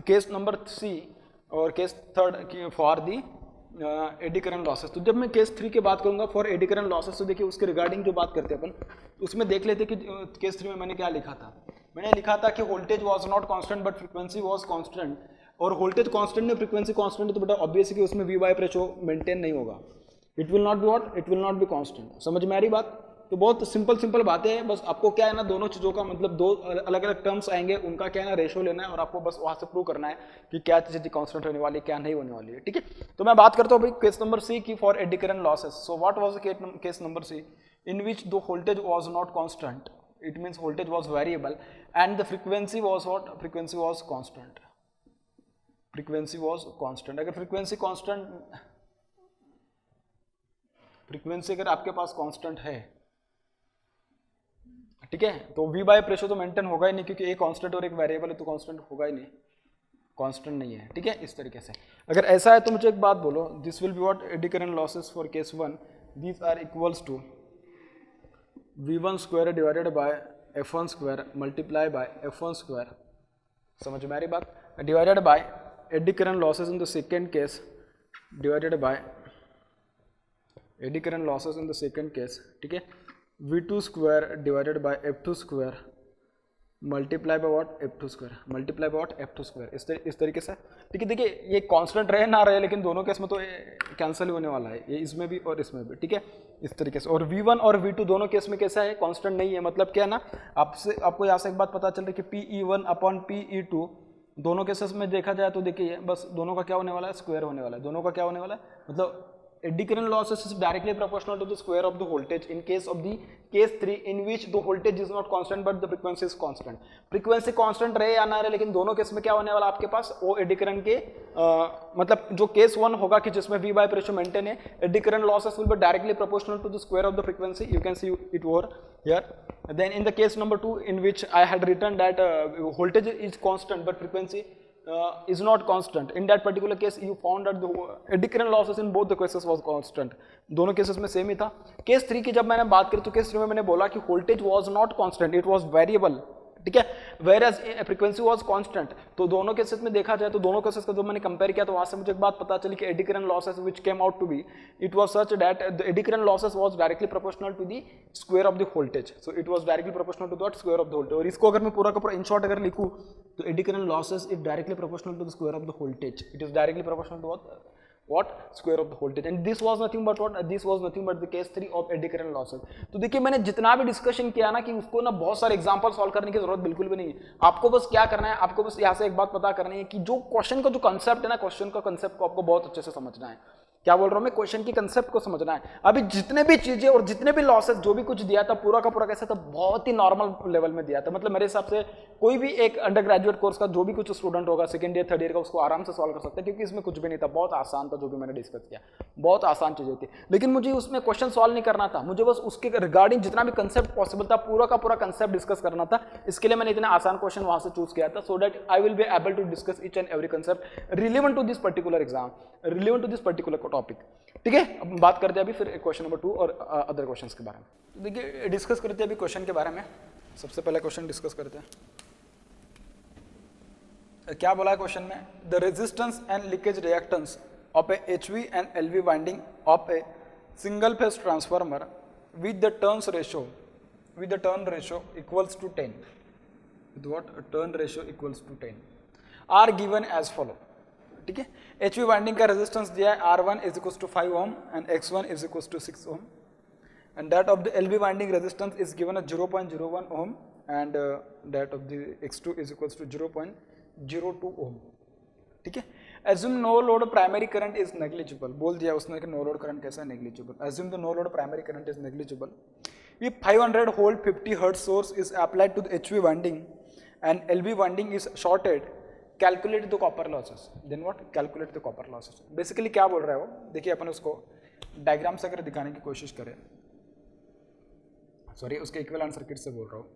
case number 3 और case 3 for the eddy current losses. तो जब मैं केस 3 की बात करूंगा फॉर एडी करंट लॉसेस तो देखिए उसके रिगार्डिंग जो बात करते हैं अपन उसमें देख लेते कि केस 3 में मैंने क्या लिखा था. मैंने लिखा था कि voltage was not constant but frequency was constant. और वोल्टेज कांस्टेंट है फ्रीक्वेंसी कांस्टेंट है तो बेटा ऑब्वियसली कि उसमें V by F ratio maintain नहीं होगा. It will not be what, it will not be constant. समझ में आ रही बात. तो बहुत सिंपल बातें हैं, बस आपको क्या है ना दोनों चीज़ों का मतलब दो अलग अलग टर्म्स आएंगे उनका क्या है ना रेशियो लेना है और आपको बस वहाँ से प्रूव करना है कि क्या चीज़ कांस्टेंट होने वाली है क्या नहीं होने वाली है. ठीक है, तो मैं बात करता हूँ भाई केस नंबर C की for AD current losses. So what was the case number C in which the voltage was not constant, it means voltage was variable and the frequency was what, frequency was constant. Frequency was constant. अगर frequency constant, frequency अगर आपके पास constant है, ठीक है, तो V by F ratio तो maintain होगा ही नहीं क्योंकि एक कांस्टेंट और एक वेरिएबल है तो कांस्टेंट होगा ही नहीं, कांस्टेंट नहीं है. ठीक है, इस तरीके से अगर ऐसा है तो मुझे एक बात बोलो, this will be what eddy current losses for case 1, these are equals to V1 square divided by F1 square multiply by F1 square. समझ में आ रही बात. Divided by eddy current losses in the second case divided by eddy current losses in the second case, ठीक है, V2 square divided by F2 square multiply by what F2 square multiply by what F2 square, इस तरीके से, ठीक है। देखिए ये constant रहे ना रहे, लेकिन दोनों केस में तो कैंसिल होने वाला है, ये इसमें भी और इसमें भी, ठीक है, इस तरीके से। और V1 और V2 दोनों केस में कैसा है, कांस्टेंट नहीं है, मतलब क्या है ना, आपको यहाँ से एक बात पता चल रही है कि PE1 अपॉन PE2 दोनों केसेस में देखा जाए तो देखिए बस दोनों का क्या होने वाला है, स्क्वायर होने वाला है, दोनों का क्या होने वाला है, मतलब eddy current losses is directly proportional to the square of the voltage in case of the case 3 in which the voltage is not constant but the frequency is constant। frequency constant रहे या ना रहे, लेकिन दोनों case में क्या होने वाला आपके पास, वो eddy current के मतलब जो केस 1 होगा कि जिसमें V by ratio मेंटेन है, eddy current losses will be directly proportional to the square of the frequency, you can see it over here। then in the case number 2 in which I had written that voltage is constant but frequency is not constant, in that particular case you found that the eddy current losses in both the cases was constant, दोनों cases में same ही था। Case 3 की जब मैंने बात करी तो case 3 में मैंने बोला कि voltage was not constant, it was variable, ठीक है, whereas frequency was constant. तो दोनों केसेस में देखा जाए तो दोनों केसेस का जो मैंने कंपेयर किया तो वहां से मुझे एक बात पता चली कि eddy current losses which came out to be, it was such that the eddy current losses was directly proportional to the square of the voltage, so it was directly proportional to that square of the voltage. और इसको अगर मैं पूरा का पूरा in short अगर लिखूं तो eddy current losses is directly proportional to the square of the voltage, it is directly proportional to what square of the voltage, and this was nothing but what, this was nothing but the case 3 of eddy current losses। तो देखिए मैंने जितना भी discussion किया ना कि उसको ना बहुत सारे एग्जांपल सॉल्व करने की जरूरत बिल्कुल भी नहीं है, आपको बस क्या करना है, आपको बस यहाँ से एक बात पता करनी है कि जो क्वेश्चन का जो कंसेप्ट है ना, क्वेश्चन का कंसेप्ट को आपको बहुत अच्छे से समझना है। क्या बोल रहा हूं मैं, क्वेश्चन की कंसेप्ट को समझना है। अभी जितने भी चीजें और जितने भी लॉसेस जो भी कुछ दिया था पूरा का पूरा कैसा था, बहुत ही नॉर्मल लेवल में दिया था, मतलब मेरे हिसाब से कोई भी एक अंडर ग्रेजुएट कोर्स का जो भी कुछ स्टूडेंट होगा सेकंड ईयर थर्ड ईयर का उसको आराम से सॉल्व कर सकता है, क्योंकि इसमें कुछ भी नहीं था, बहुत आसान था जो भी मैंने डिस्कस किया, बहुत आसान चीजें थी। लेकिन मुझे उसमें क्वेश्चन सॉल्व नहीं करना था, मुझे बस उसके रिगार्डिंग जितना भी कंसेप्ट पॉसिबल था पूरा का पूरा कंसेप्ट डिस्कस करना था। इसके लिए मैंने इतना आसान क्वेश्चन वहां से चूज किया था, so that I will be able to discuss each and every concept relevant to this particular exam, relevant to this particular topic, ठीक है। अब बात करते हैं अभी फिर क्वेश्चन नंबर 2 और अदर क्वेश्चंस के बारे में। तो देखिए डिस्कस करते हैं अभी क्वेश्चन के बारे में। सबसे पहले क्वेश्चन डिस्कस करते हैं, क्या बोला है क्वेश्चन में, the resistance and leakage reactance of a HV and LV winding of a single phase transformer with the turn ratio equals to 10, with what, turn ratio equals to 10 are given as follow, ठीक है। HV winding का resistance दिया है R1 is equal to 5 ohm and X1 is equal to 6 ohm, and that of the LV winding resistance is given as 0.01 Om and that of the X2 is equal to 0.02 ohm, ठीक है। Assume no load primary current is negligible, बोल दिया उसने कि no load current कैसा है, negligible. Assume the no load primary current is negligible if 500 volt 50 hertz source is applied to the HV winding and LV winding is shorted, calculate the copper losses, then what, calculate the copper losses। Basically क्या बोल रहा है वो, देखिए अपन उसको diagram से अगर दिखाने की कोशिश करें, सॉरी उसके इक्विवेलेंट सर्किट से बोल रहा हूँ,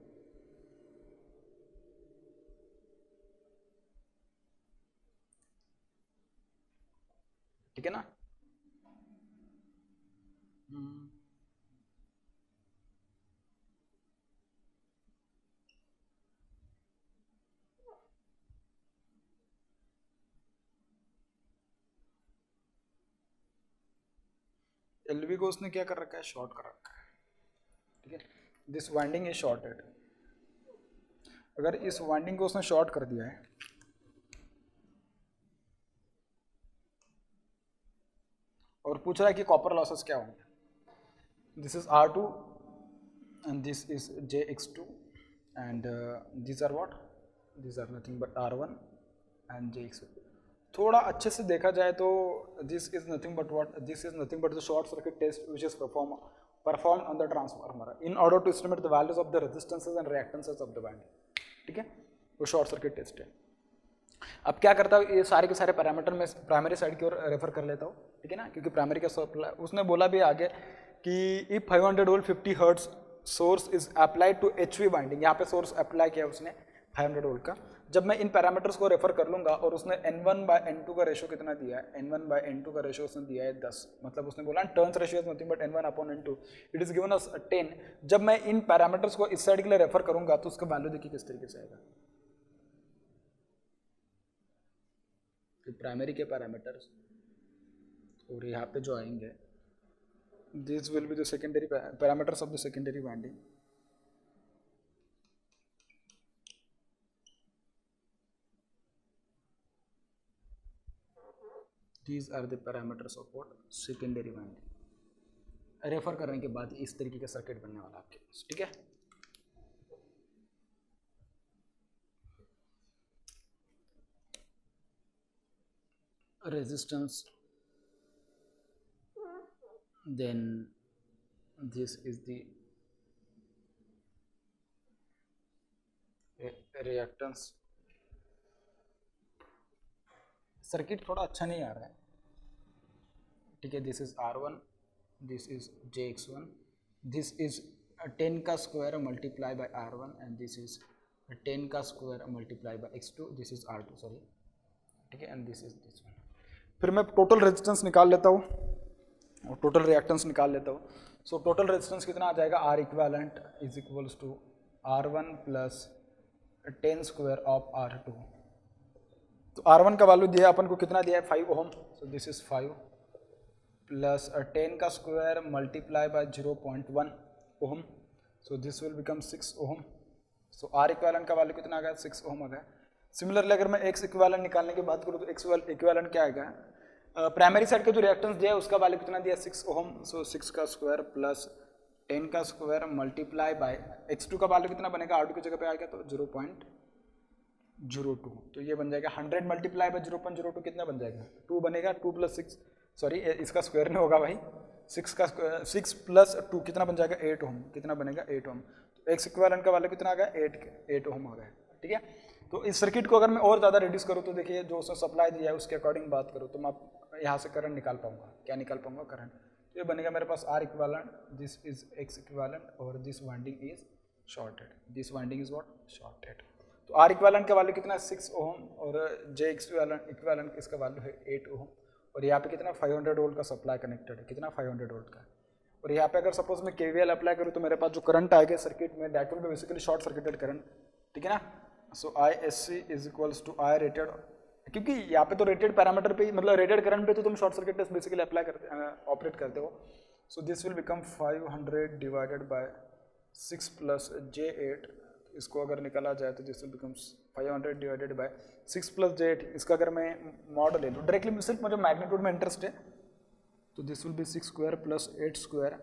ठीक है ना। LV को उसने क्या कर रखा है, शॉर्ट कर रखा है, ठीक है। दिस वाइंडिंग इज शॉर्टेड, अगर इस वाइंडिंग को उसने शॉर्ट कर दिया है और पूछ रहा है कि कॉपर लॉसेस क्या होंगे, this is R2 and this is JX2 and these are what, these are nothing but R1 and JX2। थोड़ा अच्छे से देखा जाए तो this is nothing but what, this is nothing but the short circuit test which is performed on the transformer in order to estimate the values of the resistances and reactances of the winding, ठीक है, वो short circuit test है। अब क्या करता हूँ, ये सारे के सारे पैरामीटर में प्राइमरी साइड की ओर रेफर कर लेता हूँ, ठीक है ना, क्योंकि प्राइमरी का सप्लाई उसने बोला भी आगे कि if 500 volt 50 hertz source is applied to HV winding, यहाँ पे सोर्स अप्लाई किया उसने 500 वोल्ट का। जब मैं इन पैरामीटर्स को रेफर कर लूंगा और उसने N1/N2 का रेशियो कितना दिया है, N1/N2 का रेशियो उसने दिया है 10, मतलब उसने बोला turns ratio is nothing but N1/N2, it is given us 10। जब मैं इन पैरामीटर्स को इस साइड के लिए रेफर करूंगा तो उसका वैल्यू देखिए किस तरीके से आएगा, प्राइमरी के पैरामीटर्स और यहाँ पे जो आएंगे These will be the secondary parameters of the secondary winding. These are the parameters of what? Secondary winding. Refer करने के बाद इस तरीके का सर्किट बनने वाला आपके पास, ठीक है। Resistance, then this is the reactance. Circuit थोड़ा अच्छा नहीं आ रहा है, ठीक है। This is R1, this is JX1, this is 10 का square multiply bye R1 and this is 10 का square multiply bye X2, this is R2, sorry, ठीक है, and this is this one. फिर मैं टोटल रेजिस्टेंस निकाल लेता हूँ और टोटल रिएक्टेंस निकाल लेता हूँ। सो टोटल रेजिस्टेंस कितना आ जाएगा? R equivalent is equals to R1 plus 10 square of R2। तो R1 का वैल्यू दिया अपन को, कितना दिया है? 5 ohm. So this is 5 plus 10 का square multiply by 0.1 ohm, so this will become 6 ohm. So R equivalent का वैल्यू कितना आ गया? 6 ओम आ गया। सिमिलरली अगर मैं X इक्विवेलेंट निकालने की बात करूँ तो X इक्विवेलेंट क्या आएगा? प्राइमरी साइड का जो रिएक्टेंस दिया है उसका वैल्यू कितना दिया? 6 ओम। सो 6 का स्क्वायर प्लस 10 का स्क्वायर मल्टीप्लाई बाय X2 का वैल्यू कितना बनेगा? R2 की जगह पे आएगा तो 0.02। तो ये बन जाएगा 100 मल्टीप्लाई बाय 0.02, कितना बन जाएगा? 2 बनेगा। 2 प्लस 6, सॉरी इसका स्क्वायर नहीं होगा भाई, 6 प्लस 2 कितना बन जाएगा? 8 ओम। कितना बनेगा? 8 ओम। तो X इक्विवेलेंट का वैल्यू कितना आ गया? 8 ओम आ गया, ठीक है। तो इस सर्किट को अगर मैं और ज़्यादा रिड्यूस करूँ तो देखिए, जो उसने सप्लाई दिया है उसके अकॉर्डिंग बात करूँ तो मैं यहाँ से करंट निकाल पाऊंगा। क्या निकाल पाऊंगा? करंट। तो ये बनेगा मेरे पास R equivalent, this is X equivalent और this winding is shorted, this winding is what? Shorted. तो R इक्विवेलेंट का वैल्यू कितना है? 6 ओम और J इक्विवेलेंट इसका वैल्यू है 8 ओम और यहाँ पे कितना? 500 वोल्ट का सप्लाई कनेक्टेड है। कितना? 500 वोल्ट का। और यहाँ पे अगर सपोज मैं KVL अप्लाई करूँ तो मेरे पास जो करंट आएगा सर्किट में, that will be basically short circuited current, ठीक है ना। So ISC is equals to I rated, क्योंकि यहाँ पे तो रेटेड पैरामीटर पे, मतलब रेटेड करंट पे तो तुम short circuit test basically apply करते, ऑपरेट करते हो। So this will become 500 divided by 6 plus J8। इसको अगर निकाला जाए तो this will become 500 divided by 6 plus J8। इसका अगर मैं मॉड ले लूँ डायरेक्टली, सिर्फ मुझे मैग्नीट्यूड में इंटरेस्ट है, तो this will be 6 square plus 8 square,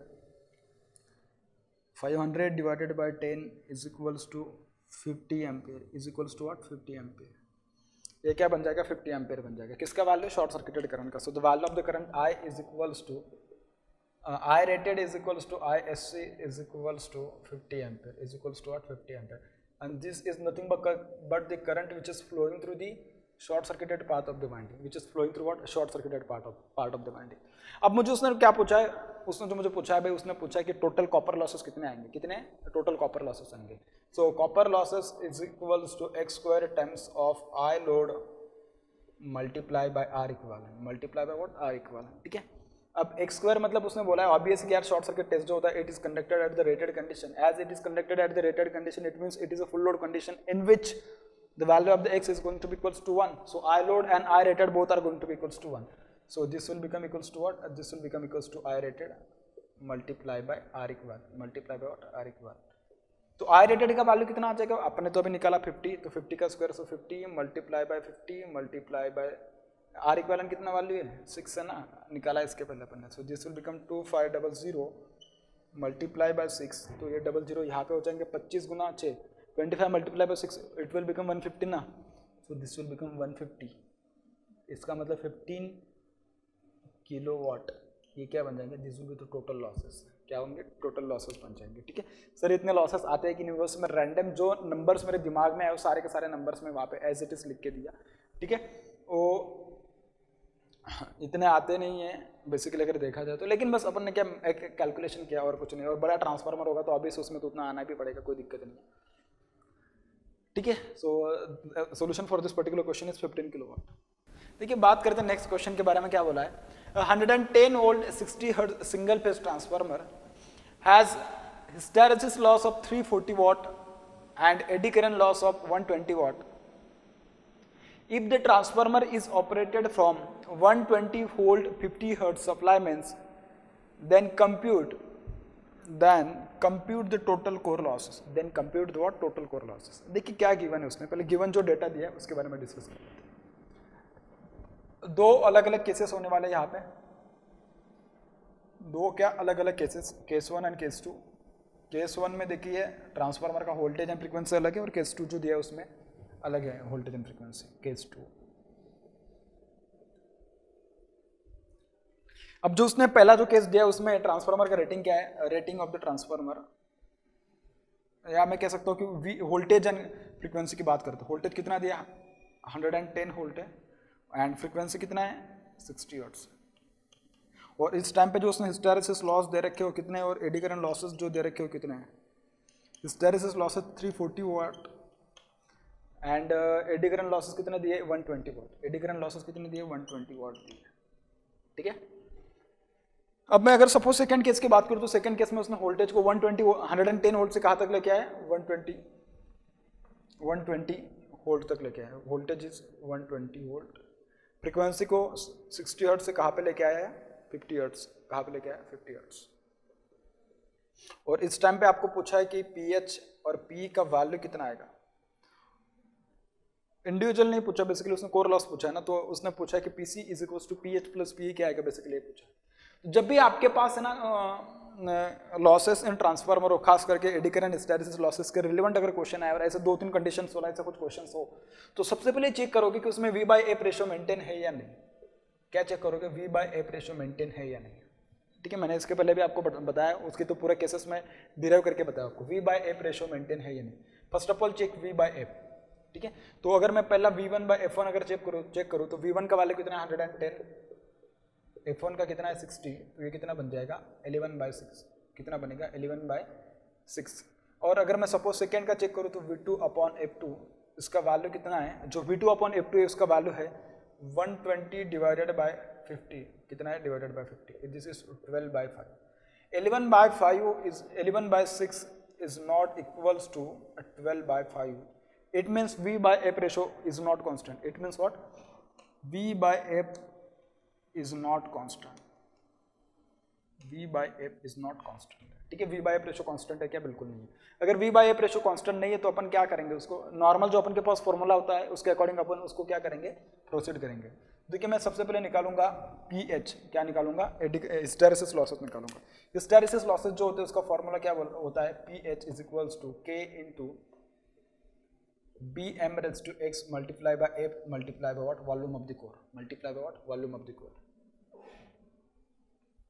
500 divided by 10 is equals to 50 ampere, is equals to what? 50 ampere. ये क्या बन जाएगा? 50 एम्पियर बन जाएगा। किसका वैल्यू? शॉर्ट सर्किटेड करंट का। So the value of the current I is equals to I rated is equals to ISC is equals to 50 ampere, is equals to what? 50 ampere, and this is nothing but the current which is flowing through the short circuited path of the winding, which is flowing through what? Short circuited part of the winding. अब मुझे उसने क्या पूछा है? उसने जो मुझे पूछा है भाई, उसने पूछा है कि टोटल कॉपर लॉसेस कितने आएंगे? कितने टोटल कॉपर लॉसेस आएंगे? So copper losses is equals to X square times of I load multiply by R equivalent, multiply by what? R equivalent, ठीक है। अब X स्क्वायर मतलब उसने बोला है ऑब्वियसली यार, शॉर्ट सर्किट टेस्ट जो होता है, it is conducted at the rated condition. As it is conducted at the rated condition, it means it is a full load condition in which the value of the X is going to be equals to 1. So I load and I rated both are going to be equals to 1. So this will become equals to what? This will become equals to I rated multiply by R equivalent, multiply by what? R equivalent. तो I rated का value कितना आ जाएगा? अपने तो अभी निकाला 50, तो 50 का square, so 50 multiply by 50 multiply by R equivalent कितना वैल्यू है? 6 है ना, निकाला इसके पहले अपन ने। सो this will become 2500 multiply by 6, तो ये 00 यहाँ पे हो जाएंगे 25 गुना 6, 25 multiply by 6, it will become 150 ना। सो दिस विल बिकम 150, इसका मतलब 15 किलोवाट। ये क्या बन जाएंगे? This will be the total losses. क्या होंगे? टोटल लॉसेस बन जाएंगे, ठीक है। सर इतने लॉसेस आते हैं कि नहीं? बस मैं रैंडम जो नंबर्स मेरे दिमाग में आए वो सारे के सारे नंबर्स में वहाँ पे एज इट इज लिख के दिया, ठीक है। वो इतने आते नहीं है बेसिकली अगर देखा जाए तो, लेकिन बस अपन ने क्या एक कैलकुलेशन किया और कुछ नहीं। और बड़ा ट्रांसफार्मर होगा तो ऑब्वियस उसमें तो उतना आना भी पड़ेगा, कोई दिक्कत नहीं, ठीक है। So solution for this particular question is 15 kilowatt. देखिए बात करते हैं नेक्स्ट क्वेश्चन के बारे में। क्या बोला है? 110 volt 60 hertz single phase transformer has hysteresis loss of 340 watt and eddy current loss of 120 watt. If the transformer is operated from 120 volt 50 hertz supply means then compute the total core losses, then compute the what total core losses. देखिए क्या given है उसमें, पहले given जो data दिया है उसके बारे में डिस्कस करते हैं। दो अलग अलग केसेस होने वाले यहाँ पे, दो क्या अलग अलग cases, case 1 and case 2। Case 1 में देखिए ट्रांसफार्मर का वोल्टेज एंड फ्रीक्वेंसी अलग है, और केस 2 जो दिया है उसमें अलग है वोल्टेज एंड फ्रीक्वेंसी, केस 2। अब जो उसने पहला जो केस दिया उसमें ट्रांसफार्मर का रेटिंग क्या है, रेटिंग ऑफ द ट्रांसफार्मर, या मैं कह सकता हूँ कि वोल्टेज एंड फ्रीक्वेंसी की बात करते हैं। वोल्टेज कितना दिया 110 वोल्ट है, एंड फ्रीक्वेंसी कितना है 60 हर्ट्ज। और इस टाइम पे जो उसने हिस्टैरिसीस लॉस दे रखे हो कितने, और एडी करंट लॉसेस जो दे रखे हो कितने हैं। Hysteresis losses 340 watt and eddy current losses कितने दिए 120 वाट। एडी करंट लॉसेस कितने दिए 120 वाट दिए, ठीक है। अब मैं अगर सपोज सेकंड केस की बात करूं तो सेकंड केस में उसने वोल्टेज को 110 वोल्ट से कहाँ तक लेके आया 120 वोल्ट तक लेके आया। Voltage is 120 volt. फ्रीक्वेंसी को 60 हर्ट्ज से कहाँ पे लेके आया है 50 हर्ट्ज। कहाँ पे लेके आया 50 हर्ट्ज। और इस टाइम पे आपको पूछा है कि पीएच और पी का वैल्यू कितना आएगा। इंडिविजुअल नहीं पूछा, बेसिकली उसने कोर लॉस पूछा है ना, तो उसने पूछा है कि PC is equal to PH plus P क्या आएगा, बेसिकली पूछा। जब भी आपके पास है ना लॉसेस इन ट्रांसफार्मर हो, खास करके एडी करंट हिस्टैरिसीस लॉसेस के रिलेवेंट अगर क्वेश्चन आए और ऐसे 2-3 कंडीशन वाला ऐसा कुछ क्वेश्चन हो, तो सबसे पहले चेक करोगे कि उसमें V/F रेशियो मेंटेन है या नहीं। क्या चेक करोगे V/F रेशियो मेंटेन है या नहीं, ठीक है। मैंने इसके पहले भी आपको बताया, उसके तो पूरे केसेस में डिराइव करके बताया आपको V/F रेशियो मेंटेन है या नहीं। First of all check V/F, ठीक है। तो अगर मैं पहला V1/F1 अगर चेक करूँ तो V1 का वैल्यू कितना है 110, F1 का कितना है 60, तो ये कितना बन जाएगा 11/6, कितना बनेगा 11/6। और अगर मैं सपोज सेकेंड का चेक करूँ तो V2/F2 इसका वैल्यू कितना है, जो V2/F2 है उसका वैल्यू है 120 डिवाइडेड बाय 50, कितना है divided by 50, this is 12/5। 11/6 is not equals to 12/5. It means V/F ratio is not constant. It means what? V/F is not constant. V/F is not constant. ठीक है, V/F रेशो कांस्टेंट है क्या, बिल्कुल नहीं है। अगर V/F रेशो कांस्टेंट नहीं है तो अपन क्या करेंगे, उसको नॉर्मल जो अपन के पास फॉर्मूला होता है उसके अकॉर्डिंग अपन उसको क्या करेंगे, प्रोसीड करेंगे। देखिए मैं सबसे पहले निकालूंगा पीएच, क्या निकालूंगा हिस्टैरिसीस लॉसेस निकालूंगा। हिस्टैरिसीस लॉसेस जो होते हैं उसका फॉर्मूला क्या होता है, पीएच इज इक्वल्स टू के into BM raised to x multiplied by F multiplied by what, volume of the core, multiplied by what, volume of the core,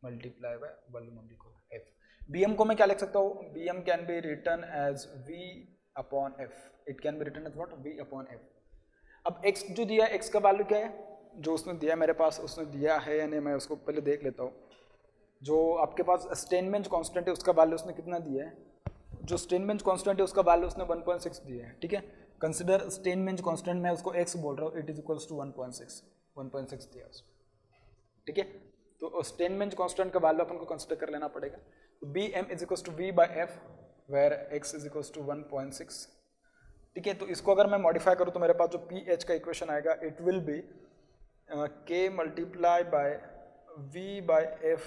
multiplied by volume of the core F। BM को मैं क्या लिख सकता हूँ, BM can be written as V/F, it can be written as what, V/F। अब x जो दिया x का वैल्यू क्या है, जो उसने दिया मेरे पास, उसने दिया है या नहीं मैं उसको पहले देख लेता हूँ। जो आपके पास स्टेनमेंट कांस्टेंट है उसका वैल्यू उसने कितना दिया है, जो स्टेनमेंट कांस्टेंट है उसका वैल्यू उसने 1.6 दिया है, ठीक है। कंसिडर स्टेनमेंट कांस्टेंट, मैं उसको x बोल रहा हूँ, इट इज इक्वल्स टू 1.6 दिया उसको, ठीक है। तो स्टेनमेंट कांस्टेंट का वैल्यू अपन को कंसिडर कर लेना पड़ेगा। तो BM is equals to V/F where x is equals to 1.6, ठीक है। तो इसको अगर मैं मॉडिफाई करूँ तो मेरे पास जो पीएच का इक्वेशन आएगा it will be k multiply by V/F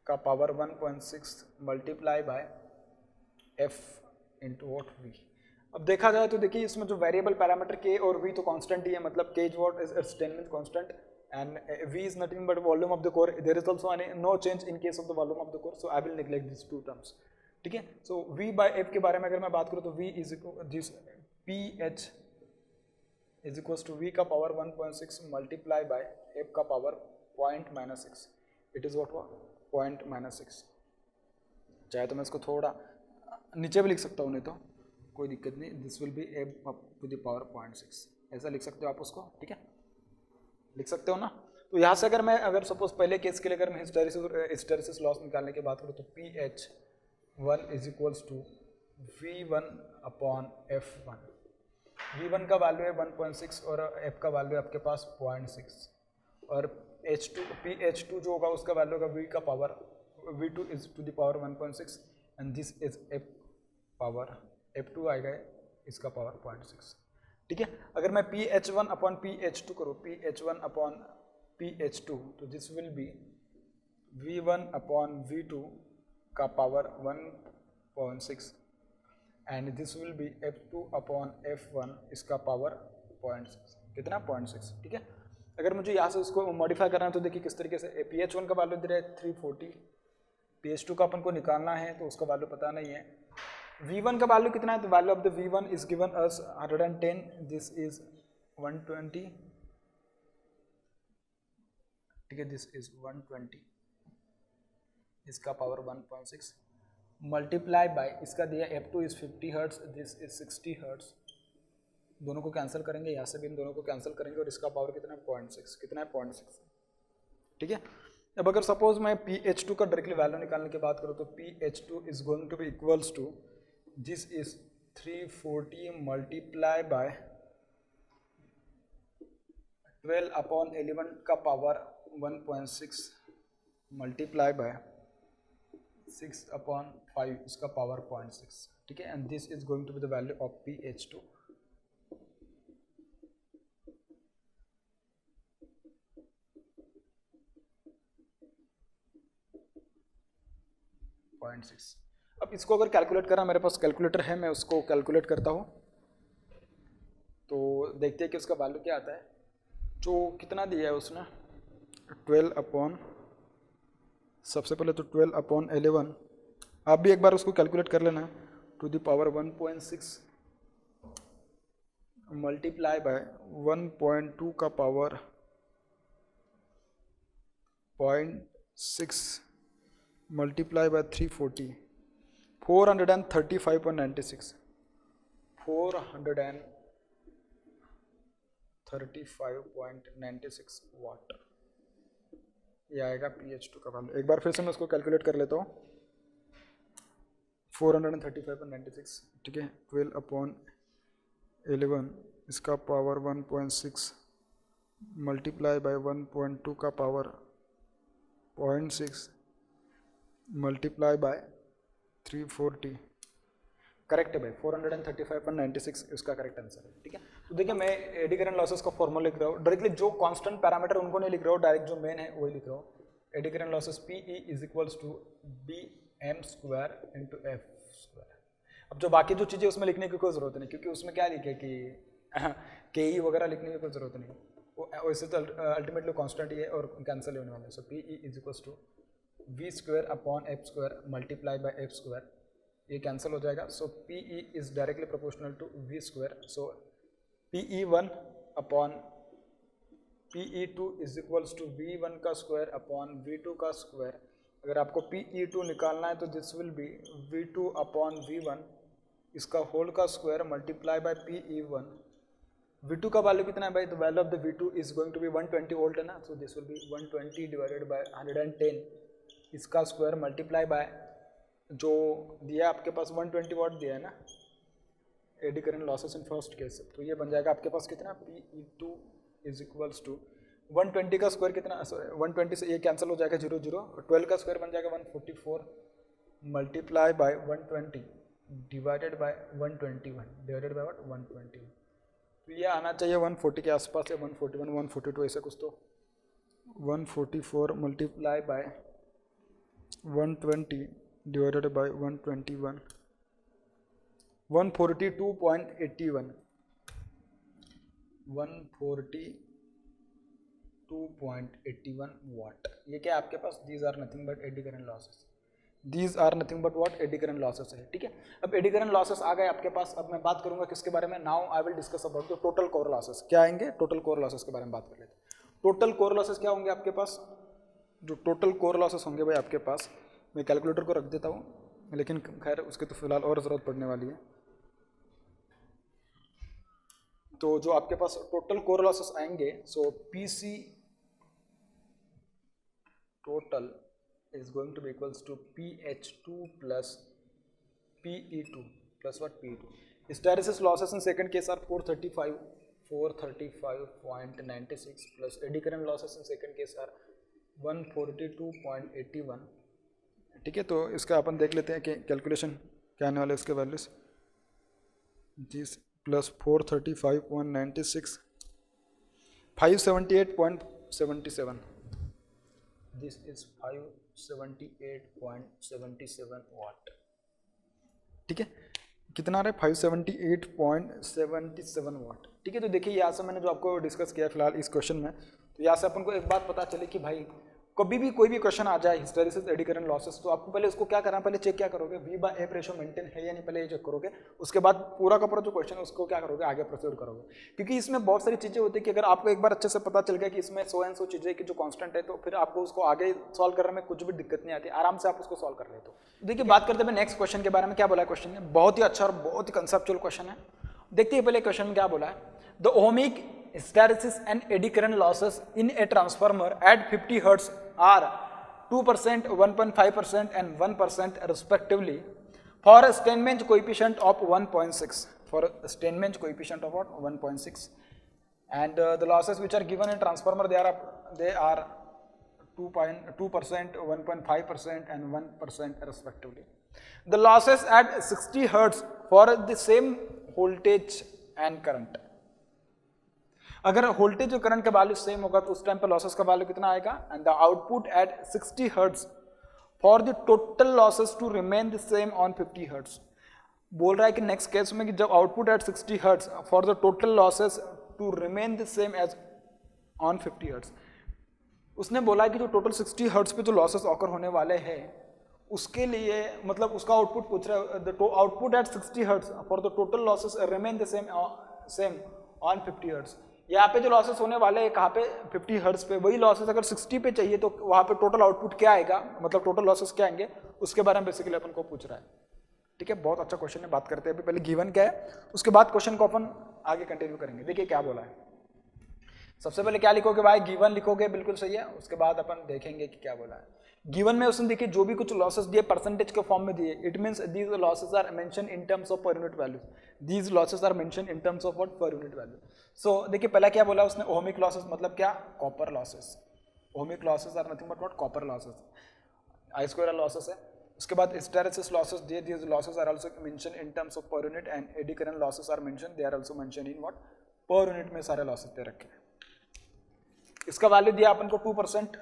का power 1.6 multiply by f into what v। अब देखा जाए तो देखिए इसमें जो वेरिएबल पैरामीटर k और v तो कांस्टेंट ही है, मतलब k is what, is Steinmetz constant and v is nothing but volume of the core. There is also no change in case of the volume of the core, so I will neglect this to terms, ठीक है। सो V/F के बारे में अगर मैं बात करूँ तो v is this pH is equals to v का पावर 1.6 मल्टीप्लाई बाय f का पावर (0.6), इट इज व्हाट (0.6). चाहे तो मैं इसको थोड़ा नीचे भी लिख सकता हूँ, नहीं तो कोई दिक्कत नहीं, this will be f to the power 0.6, ऐसा लिख सकते हो आप उसको, ठीक है, लिख सकते हो ना। तो यहाँ से अगर सपोज पहले केस के लिए अगर मैं हिस्टैरिसीस लॉस निकालने की बात करूँ तो pH1 is equals to V1/F1। V1 का वैल्यू है 1.6 और F का वैल्यू है आपके पास 0.6, और pH2 जो होगा उसका वैल्यू होगा V का power V2 is to the power 1.6 and this is F power F2 आएगा इसका पावर 0.6, ठीक है। अगर मैं pH1/pH2 करूँ, pH1/pH2 तो this will B V1 upon V2 का power 1.6 and this will B F2 upon F1 इसका पावर 0.6, कितना 0.6, ठीक है। अगर मुझे यहाँ से उसको मॉडिफाई करना है तो देखिए किस तरीके से, PH1 का वैल्यू दे रहा है 340, PH2 का अपन को निकालना है तो उसका वैल्यू पता नहीं है। V1 का वैल्यू कितना है, तो value of the V1 is given us 110, this is 120, ठीक है, दिस इज 120, इसका पावर 1.6 मल्टीप्लाई बाय इसका दिया F2 is 50 hertz, this is 60 hertz, दोनों को कैंसिल करेंगे, यहाँ से भी इन दोनों को कैंसिल करेंगे और इसका पावर कितना है 0.6, कितना है 0.6, ठीक है। अब अगर सपोज मैं PH2 का डायरेक्टली वैल्यू निकालने की बात करूँ तो PH2 is going to be equals to this is 340 multiply by 12 upon 11 का पावर 1.6 मल्टीप्लाई बाय 6 अपॉन 5 इसका पावर 0.6, ठीक है, and this is going to be the value of PH2। अब इसको अगर कैलकुलेट करना, मेरे पास कैलकुलेटर है, मैं उसको कैलकुलेट करता हूँ, तो देखते हैं कि उसका वैल्यू क्या आता है। जो कितना दिया है उसने 12 अपॉन, सबसे पहले तो 12 अपॉन 11, आप भी एक बार उसको कैलकुलेट कर लेना, to the power 1.6 multiply by 1.2 का पावर 0.6 मल्टीप्लाई बाय 340, 435.96, 435.96 वाट, ये आएगा PH2 का वैल्यू। एक बार फिर से मैं उसको कैलकुलेट कर लेता हूँ, 435.96, ठीक है, 12 अपॉन 11 इसका पावर 1.6 मल्टीप्लाई बाय 1.2 का पावर 0.6 मल्टीप्लाई बाय 340, करेक्ट है भाई, 435.96 इसका करेक्ट आंसर है, ठीक है। तो देखिए मैं एडी करंट लॉसेस का फॉर्मूला लिख रहा हूँ, डायरेक्टली जो कांस्टेंट पैरामीटर उनको नहीं लिख रहा हूँ, डायरेक्ट जो मेन है वही लिख रहा हूँ। Eddy current losses PE is equals to BM square into F square. अब जो बाकी जो चीज़ें उसमें लिखने की कोई ज़रूरत नहीं, क्योंकि उसमें क्या लिखे कि KE वगैरह लिखने की कोई ज़रूरत नहीं, वो वैसे तो अल्टीमेटली कॉन्स्टेंट ही है और कैंसिल होने वाला है। So PE is equals to V square upon F square multiply by F square, ये कैंसिल हो जाएगा। So PE is directly proportional to V square, so PE1 upon PE2 is equals to V1 का square upon V2 का square. अगर आपको PE2 निकालना है तो this will B V2 upon V1 इसका होल का square multiply bye PE1। V2 का वैल्यू कितना है भाई, तो value of the V2 is going to be 120 volt है ना, so this will be 120 divided by 110 इसका स्क्वायर मल्टीप्लाई बाय जो दिया आपके पास 120 वाट दिया है ना एडी करंट लॉसेस इन फर्स्ट केस, तो ये बन जाएगा आपके पास कितना PE2 इज इक्वल्स टू 120 का स्क्वायर कितना, सॉरी 120 से ये कैंसिल हो जाएगा 0 0, 12 का स्क्वायर बन जाएगा 144 multiply by 120 divided by 121 divided by what 121, तो ये आना चाहिए 140 के आसपास या 141 142 ऐसे कुछ, तो 144 multiply by 120 divided by 121 142.81 142.81 watt, ये क्या आपके पास, these are nothing but eddy current losses, these are nothing but what eddy current losses है, ठीक है। अब एडी करंट लॉसेस आ गए आपके पास, अब मैं बात करूंगा किसके बारे में, now I will discuss about the total core losses. क्या आएंगे, टोटल कोर लॉसेस के बारे में बात कर लेते हैं। टोटल कोर लॉसेस क्या होंगे आपके पास, जो टोटल कोर लॉसेस होंगे भाई आपके पास, मैं कैलकुलेटर को रख देता हूँ, लेकिन खैर उसकी तो फिलहाल और ज़रूरत पड़ने वाली है। तो जो आपके पास टोटल कोर लॉसेस आएंगे, सो PC total is going to be equals to PH2 plus PE2 plus what PE2. Hysteresis losses in second case are 435.96 plus eddy current losses in second case are 142.81, ठीक है। तो इसका अपन देख लेते हैं कि calculation क्या आने वाले इसके values, this plus 435.96 578.77 this is 578.77 वाट। ठीक है, कितना आ रहा है? 578.77 वाट। ठीक है, तो देखिए यहाँ से मैंने जो आपको डिस्कस किया फिलहाल इस क्वेश्चन में, तो यहाँ से अपन को एक बात पता चले कि भाई कभी भी कोई भी क्वेश्चन आ जाए हिस्टैरिसीस, एडी करंट लॉसेस, तो आपको पहले उसको क्या करना है, पहले चेक क्या करोगे, V/F रेशियो मेंटेन है या नहीं, पहले ये चेक करोगे। उसके बाद पूरा का पूरा जो क्वेश्चन है उसको क्या करोगे, आगे प्रोसीड करोगे। क्योंकि इसमें बहुत सारी चीजें होती है कि अगर आपको एक बार अच्छे से पता चल गया कि इसमें सो एंड सो चीजें की जो कांस्टेंट है, तो फिर आपको उसको आगे सॉल्व करने में कुछ भी दिक्कत नहीं आती, आराम से आप उसको सॉल्व कर लेते हो। देखिए बात करते हैं नेक्स्ट क्वेश्चन के बारे में। क्या बोला है क्वेश्चन में? बहुत ही अच्छा और बहुत ही कंसेप्चुअल क्वेश्चन है। देखते हैं पहले क्वेश्चन में क्या बोला है। The ohmic hysteresis and eddy current losses in a transformer at 50 Hz are 2%, 1.5% and 1% respectively for a Steinmetz coefficient of 1.6. For a Steinmetz coefficient of what? 1.6. And the losses which are given in transformer, they are 2%, 1.5% and 1% respectively. The losses at 60 Hz for the same voltage and current. अगर voltage और current का value same होगा तो उस time पे losses का value कितना आएगा? And the output at 60 hertz for the total losses to remain the same on 50 hertz. बोल रहा है कि नेक्स्ट केस में कि जब output at 60 hertz for the total losses to remain the same as on 50 hertz. उसने बोला है कि जो टोटल 60 हर्ट्ज पे जो लॉसेस ऑकर होने वाले हैं उसके लिए, मतलब उसका आउटपुट पूछ रहा है, the output at 60 hertz for the total losses remain the same on 50 hertz. यहाँ पे जो लॉसेस होने वाले हैं कहाँ पे? 50 हर्ट्ज पे। वही लॉसेस अगर 60 पे चाहिए तो वहाँ पे टोटल आउटपुट क्या आएगा, मतलब टोटल लॉसेस क्या आएंगे, उसके बारे में बेसिकली अपन को पूछ रहा है। ठीक है, बहुत अच्छा क्वेश्चन है। बात करते हैं अभी पहले गिवन क्या है, उसके बाद क्वेश्चन को अपन आगे कंटिन्यू करेंगे। देखिए क्या बोला है। सबसे पहले क्या लिखोगे भाई? गिवन लिखोगे, बिल्कुल सही है। उसके बाद अपन देखेंगे कि क्या बोला है। गिवन में उसने देखिए जो भी कुछ लॉसेस दिए परसेंटेज के फॉर्म में दिए, it means these losses are mention in terms of per unit value. These losses are mention in terms of what? Per unit value. So देखिए पहला क्या बोला उसने? ओमिक लॉसेस मतलब क्या? Copper losses. Ohmic losses are nothing but what? Copper losses. I square losses है। उसके बाद हिस्टैरिसीस लॉसेस दिए, these losses are also mention in terms of per unit and eddy current losses are mention, they are also mention in what? Per unit में सारे losses दे रखे हैं। इसका value दिया अपन को 2%,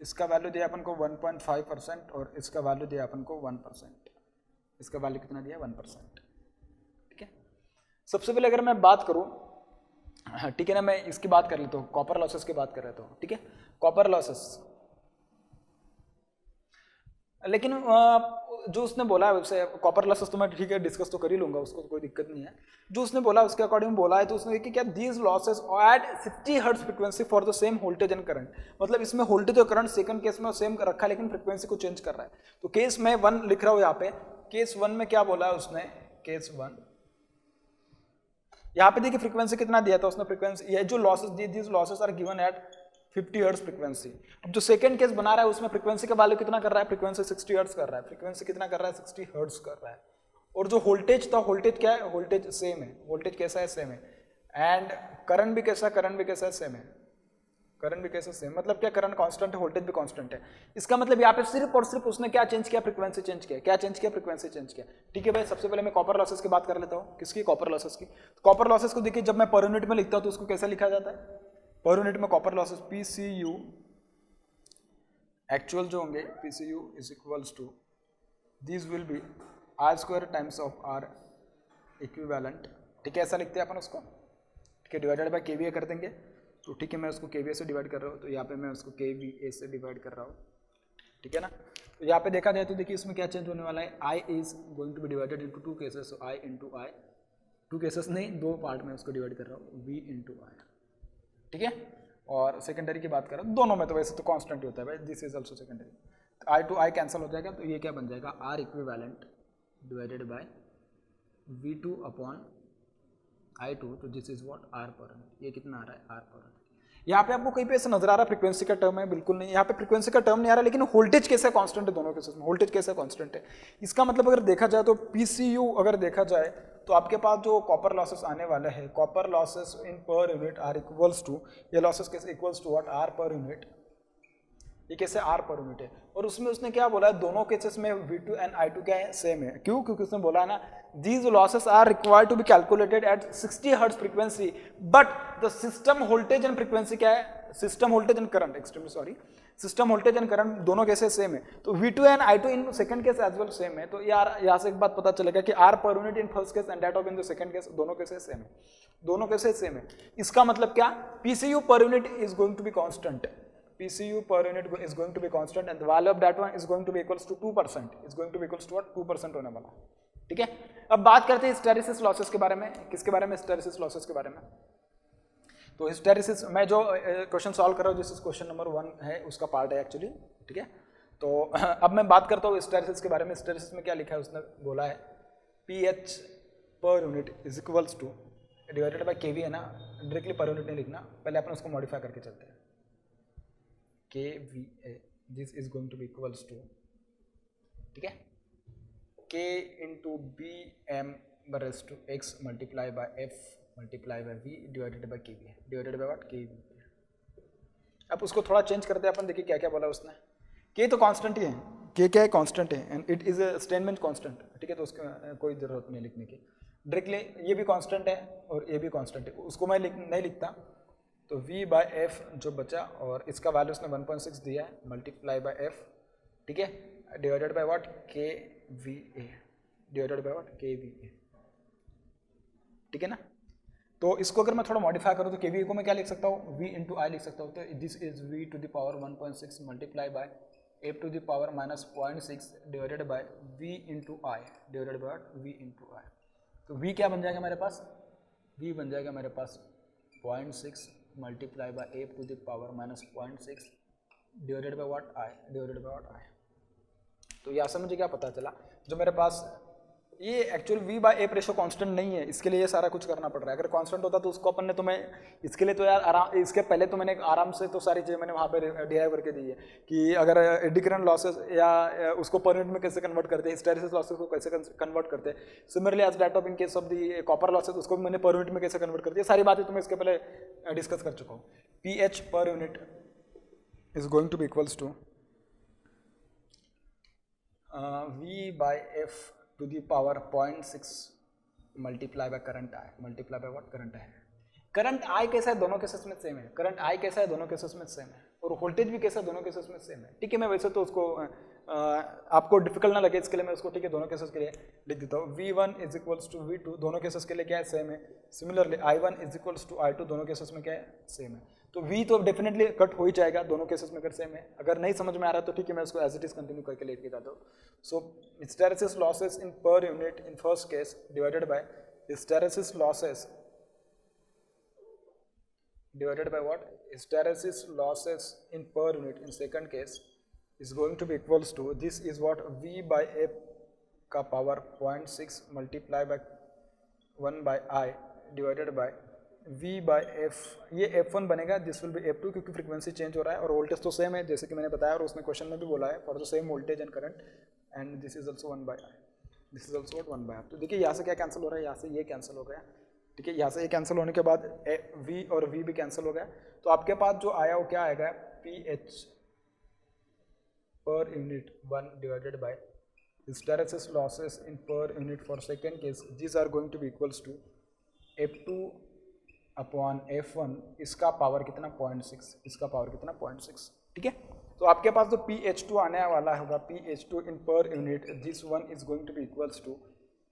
इसका वैल्यू दिया अपन को 1.5% और इसका वैल्यू दिया अपन को 1%। इसका वैल्यू कितना दिया? 1%। ठीक है, सबसे पहले अगर मैं बात करूं, ठीक है ना, मैं इसकी बात कर लेता हूं, कॉपर लॉसेस की बात कर रहा हूं। ठीक है, कॉपर लॉसेस, लेकिन जो उसने बोला है वैसे कॉपर लॉसेस तो मैं ठीक है डिस्कस तो कर ही लूंगा, उसको कोई दिक्कत नहीं है। जो उसने बोला उसके अकॉर्डिंग बोला है, तो उसने देखिए क्या, these losses at 60 hertz frequency for the same voltage and current. मतलब इसमें वोल्टेज और करंट सेकंड केस में सेम रखा है लेकिन फ्रीक्वेंसी को चेंज कर रहा है। तो केस में 1 लिख रहा हूं यहाँ पे। केस 1 में क्या बोला है उसने? केस 1 यहाँ पे देखिए फ्रीक्वेंसी कितना दिया था उसने? फ्रीक्वेंसी ये जो लॉसेस दी, these losses are given at 50 hertz frequency. अब जो सेकंड केस बना रहा है उसमें फ्रीक्वेंसी का वैल्यू कितना कर रहा है? फ्रीक्वेंसी 60 हर्ट्ज कर रहा है। फ्रीक्वेंसी कितना कर रहा है? 60 हर्ट्ज कर रहा है। और जो वोल्टेज था, वोल्टेज क्या है? वोल्टेज सेम है। वोल्टेज कैसा है? सेम है। एंड करंट भी कैसा? करंट भी कैसा है? सेम है। करंट भी कैसा? सेम। मतलब क्या? करंट कांस्टेंट है, वोल्टेज भी कांस्टेंट है। इसका मतलब यहाँ पे सिर्फ और सिर्फ उसने क्या चेंज किया? फ्रीक्वेंसी चेंज किया। क्या चेंज किया? फ्रीक्वेंसी चेंज किया। ठीक है भाई, सबसे पहले मैं कॉपर लॉसेस की बात कर लेता हूँ। किसकी? कॉपर लॉसेस की। कॉपर लॉसेस को देखिए जब मैं पर यूनिट में लिखता हूँ तो उसको कैसे लिखा जाता है? पर यूनिट में कॉपर लॉसेस PCU एक्चुअल जो होंगे PCU is equals to this will be R square times of R equivalent. ठीक है, ऐसा लिखते हैं अपन उसको। ठीक है, डिवाइडेड बाय KVA कर देंगे। तो ठीक है, मैं उसको KVA से डिवाइड कर रहा हूँ, तो यहाँ पे मैं उसको KVA से डिवाइड कर रहा हूँ। ठीक है ना, तो यहाँ पे देखा जाए तो देखिए इसमें क्या चेंज होने वाला है? I is going to be divided into 2 cases. I into I, 2 cases नहीं, 2 पार्ट में उसको डिवाइड कर रहा हूँ, V इंटू I। ठीक है, और सेकेंडरी की बात करें दोनों में तो वैसे तो कांस्टेंट ही होता है भाई, this is also secondary. I to I cancel हो जाएगा, तो ये क्या बन जाएगा? R equivalent divided by V2 upon I2, तो this is what? R per unit. ये कितना आ रहा है? R per unit. यहाँ पे आपको कहीं पे ऐसा नजर आ रहा है फ्रीक्वेंसी का टर्म है? बिल्कुल नहीं, यहाँ पे फ्रीक्वेंसी का टर्म नहीं आ रहा, लेकिन वोल्टेज कैसे कांस्टेंट है दोनों केसेस में? वोल्टेज कैसे कांस्टेंट है? इसका मतलब अगर देखा जाए तो PCU अगर देखा जाए तो आपके पास जो कॉपर लॉसेस आने वाले हैं, copper losses in per unit are equals to, ये लॉसेस कैसे equals to what? R per unit. ये कैसे? R पर यूनिट है। और उसमें उसने क्या बोला है? दोनों केसेस में V2 एंड I2 क्या है? सेम है। क्यों? क्योंकि उसने बोला है ना, these losses are required to be calculated at 60 hertz frequency, but the system voltage and frequency क्या है? System voltage and current, extremely sorry, system voltage and current दोनों केसेस सेम है, तो V2 and I2 in second case as well same है। तो यार यहाँ से एक बात पता चलेगा कि R per unit in first case and that of in the second case, दोनों केसेस सेम है, दोनों केसेस सेम है। इसका मतलब क्या, PCU per unit is going to be constant, PCU per unit is going to be constant and the value of that one is going to be equals to 2%, is going to be equals to what 2% होने वाला। ठीक है, अब बात करते हैं hysteresis losses के बारे में। किसके बारे में, हिस्टैरिसीस लॉसेस के बारे में। तो हिस्टैरिसीस मैं जो क्वेश्चन सॉल्व कर रहा हूँ, जिस क्वेश्चन नंबर 1 है उसका पार्ट है एक्चुअली। ठीक है, तो अब मैं बात करता हूँ हिस्टैरिसीस के बारे में। हिस्टैरिसीस में क्या लिखा है, उसने बोला है PH per unit is equals two divided by KV है ना, डायरेक्टली पर यूनिट नहीं लिखना, पहले अपन उसको मॉडिफाई करके चलते हैं। KVA, this is going to be equals to, ठीक है, K into BM raised to X multiply by F multiply by V divided by KVA, divided by what, KVA। अब उसको थोड़ा चेंज करते हैं अपन, देखिए क्या क्या बोला उसने। K तो कांस्टेंट ही है, K क्या है, कांस्टेंट है and it is a Steinmetz constant. ठीक है, तो उसकी कोई जरूरत नहीं लिखने की, डायरेक्टली ये भी कांस्टेंट है और ये भी कांस्टेंट है, उसको मैं नहीं लिखता। तो V बाय एफ जो बचा, और इसका वैल्यू उसने 1.6 दिया है, मल्टीप्लाई बाय एफ, ठीक है, divided by what, KVA, divided by what, KVA। ठीक है ना, तो इसको अगर मैं थोड़ा मॉडिफाई करूँ तो KVA को मैं क्या लिख सकता हूँ, V इंटू आई लिख सकता हूँ। तो this is V to the power 1.6 multiply by F to the power -0.6 divided by V into I, divided by V into I. तो V क्या बन जाएगा मेरे पास, V बन जाएगा मेरे पास 0.6 multiply by F to the power -0.6 divided by what, I, divided by what, I. तो यहाँ से मुझे क्या पता चला, जो मेरे पास ये actual V by F ratio constant नहीं है, इसके लिए ये सारा कुछ करना पड़ रहा है। अगर कांस्टेंट होता तो उसको अपन ने, तो मैं इसके लिए तो यार आराम, इसके पहले तो मैंने आराम से तो सारी चीज़ें मैंने वहाँ पे डिराइव करके दी है कि अगर एडी करंट लॉसेस या उसको पर यूनिट में कैसे कन्वर्ट करते हैं, हिस्टैरिसीस लॉसेस को कैसे कन्वर्ट करते हैं, similarly as that of in case of the copper losses, उसको भी मैंने पर यूनिट में कैसे कन्वर्ट करती है, सारी बातें तो मैं इसके पहले डिस्कस कर चुका हूँ। PH per unit is going to be equals to V by F to the power 0.6 multiply by current I, multiply by what, current I. Current I कैसा है, दोनों केसेस में सेम है, करंट आई कैसा है, दोनों केसेस में same है, और वोल्टेज भी कैसा है, दोनों केसेस में सेम है। ठीक है, मैं वैसे तो उसको आपको डिफिकल्ट ना लगे इसके लिए मैं उसको, ठीक है, दोनों केसेस के लिए लिख देता हूँ। V1 is equals to V2, दोनों केसेस के लिए क्या है, सेम है। Similarly I1 is equals to I2, दोनों केसेस में क्या है, सेम है। तो V तो डेफिनेटली कट हो ही जाएगा दोनों केसेस में अगर सेम है। अगर नहीं समझ में आ रहा है तो ठीक है, मैं उसको एज इट इज कंटिन्यू करके लेट के जाता हूँ। So hysteresis losses in per unit in first case divided by hysteresis losses divided by what, hysteresis losses in per unit in second case is going to be equals to, this is what, V by F का power 0.6 multiply by 1 by I divided by V by F, ये F1 बनेगा, this will B F2 क्योंकि frequency change हो रहा है और voltage तो same है जैसे कि मैंने बताया, और उसने क्वेश्चन में भी बोला है for the same voltage and current, and this is also 1 by I, this is also 1 by I। तो देखिए यहाँ से क्या कैंसिल हो रहा है, यहाँ से ये कैंसिल हो गया। ठीक है, यहाँ से ये कैंसिल होने के बाद V और V भी कैंसिल हो गया, तो आपके पास जो आया वो क्या आएगा, PH per unit 1 divided by hysteresis losses in per unit for second case, these are going to be equals to F2 upon F1, इसका पावर कितना, 0.6, इसका पावर कितना, 0.6। ठीक है, तो आपके पास जो PH2 आने वाला होगा, PH2 in per unit, this one is going to be equals to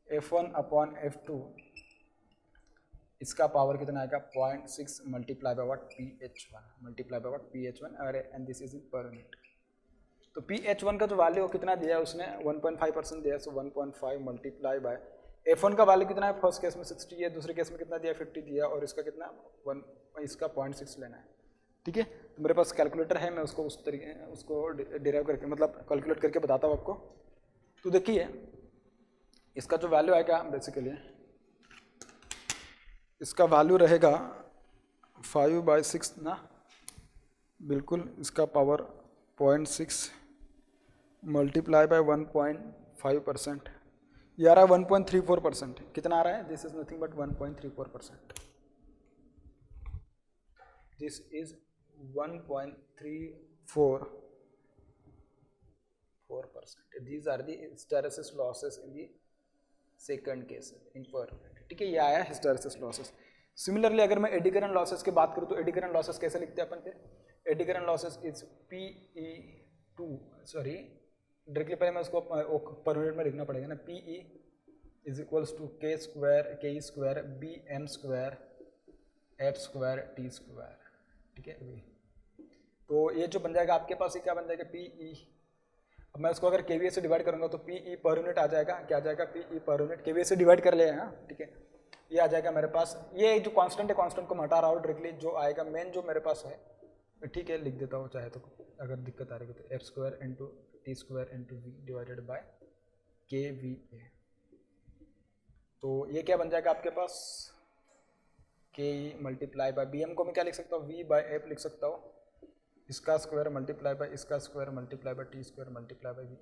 F1 upon F2, इसका पावर कितना आएगा, 0.6 multiply by what, PH1, multiply by what, PH1, अरे and this is in per unit. तो PH1 का जो value कितना दिया है उसने, 1.5% दिया है, सो 1.5 मल्टीप्लाई बाय F1 का वैल्यू कितना है, फर्स्ट केस में 60 है, दूसरे केस में कितना दिया, 50 दिया, और इसका कितना 1, इसका 0.6 लेना है। ठीक है, तो मेरे पास कैलकुलेटर है, मैं उसको उस तरीके उसको डिराइव करके मतलब कैलकुलेट करके बताता हूँ आपको। तो देखिए इसका जो वैल्यू आएगा बेसिकली, इसका वैल्यू रहेगा 5/6 ना, बिल्कुल, इसका पावर 0.6 मल्टीप्लाई बाय 1.5%, ये आ रहा है 1.34%। कितना आ रहा है, this is nothing but 1.34%, this is 1.34%। These are the hysteresis losses in the second case in per. ठीक है, ये आया हिस्टैरिसीस लॉसेस। सिमिलरली अगर मैं एडी करंट लॉसेस की बात करूँ तो एडी करंट लॉसेस कैसे लिखते हैं अपन फिर, AD current losses is PE2, sorry directly पहले मैं उसको पर यूनिट में लिखना पड़ेगा ना, PE इज इक्वल्स टू के square BM square F square T square, ठीक है। तो ये जो बन जाएगा आपके पास, ये क्या बन जाएगा PE। अब मैं उसको अगर KVA से डिवाइड करूंगा तो PE पर यूनिट आ जाएगा, क्या आ जाएगा PE पर यूनिट, KVA से डिवाइड कर ले हैं, ठीक है। ये आ जाएगा मेरे पास, ये जो कांस्टेंट है कांस्टेंट को मैं हटा रहा हूँ डायरेक्टली, जो आएगा मेन जो मेरे पास है, ठीक है लिख देता हूँ चाहे तो, अगर दिक्कत आ रही है तो F square into T square into V divided by KVA। तो ये क्या बन जाएगा आपके पास, KE मल्टीप्लाई बाय BM को मैं क्या लिख सकता हूँ, V बाय F लिख सकता हूँ, इसका स्क्वायर मल्टीप्लाई बाय इसका square multiply by T square multiply by V,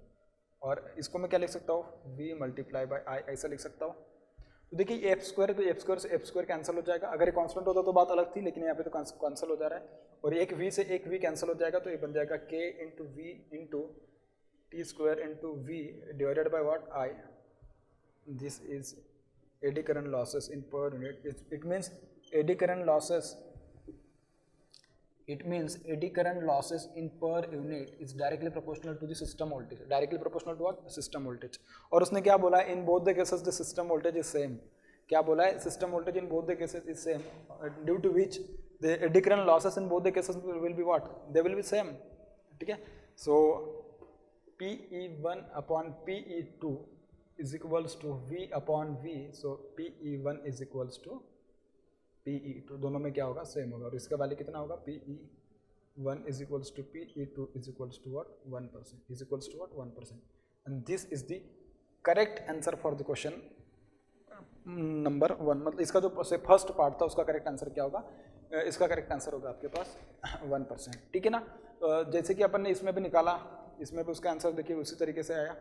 और इसको मैं क्या लिख सकता हूँ, V मल्टीप्लाई बाय I, ऐसा लिख सकता हूँ। तो देखिए F स्क्वायर है तो F स्क्वायर से F स्क्वायर कैंसिल हो जाएगा, अगर ये कांस्टेंट होता तो बात अलग थी, लेकिन यहाँ पे तो कैंसिल हो जा रहा है, और एक V से एक V कैंसिल हो जाएगा, तो ये बन जाएगा K into V into T square into V divided by what I। This is AD current losses in per unit, it means AD current losses, it means eddy current losses in per unit is directly proportional to the system voltage, directly proportional to what, system voltage। और उसने क्या बोला है, in both the cases the system voltage is same, क्या बोला है, system voltage in both the cases is same, due to which the eddy current losses in both the cases will be what, they will be same, ठीक है। so PE1 upon PE2 is equals to V upon V, so PE1 is equals to PE2, दोनों में क्या होगा, same होगा, और इसका value कितना होगा, PE1 is equals to PE2 is equals to what, 1%, is equals to what, 1%, and this is the correct answer for the question number 1। मतलब इसका जो फर्स्ट पार्ट था उसका करेक्ट आंसर क्या होगा, इसका करेक्ट आंसर होगा आपके पास 1%, ठीक है ना। जैसे कि अपन ने इसमें भी निकाला, इसमें भी उसका आंसर देखिए उसी तरीके से आया,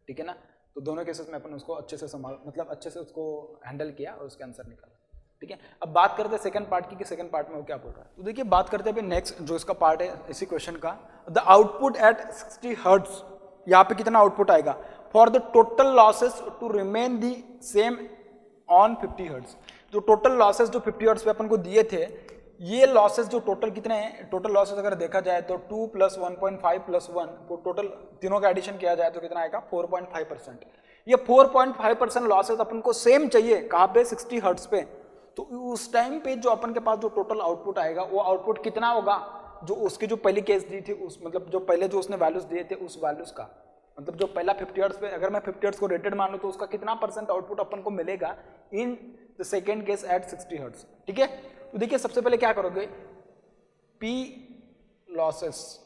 ठीक है ना। तो दोनों केसेस में अपन उसको अच्छे से मतलब अच्छे से उसको हैंडल किया और उसका आंसर निकाला, ठीक है। अब बात करते हैं सेकंड पार्ट की, कि सेकंड पार्ट में वो क्या बोल रहा है। तो देखिए बात करते हैं नेक्स्ट जो इसका पार्ट है इसी क्वेश्चन का, द आउटपुट एट 60 हर्ट्ज, यहाँ पे कितना आउटपुट आएगा, for the total losses to remain the same on 50 hertz. जो टोटल लॉसेस जो 50 हर्ट्ज पे अपन को दिए थे, ये लॉसेस जो टोटल कितने हैं, टोटल लॉसेस अगर देखा जाए तो 2 + 1.5 + 1 को टोटल तीनों का एडिशन किया जाए तो कितना आएगा, 4.5%। ये 4.5% लॉसेस अपन को सेम चाहिए कहाँ पे, 60 हर्ट्ज पे। तो उस टाइम पे जो अपन के पास जो टोटल आउटपुट आएगा वो आउटपुट कितना होगा, जो उसकी जो पहली केस दी थी उस, मतलब जो पहले जो उसने वैल्यूज दिए थे उस वैल्यूज का, मतलब जो पहला 50 हर्ट्ज पे अगर मैं 50 हर्ट्ज को रेटेड मान लूँ तो उसका कितना % आउटपुट अपन को मिलेगा इन the second case at 60 hertz, ठीक है। तो देखिए सबसे पहले क्या करोगे, P लॉसेस,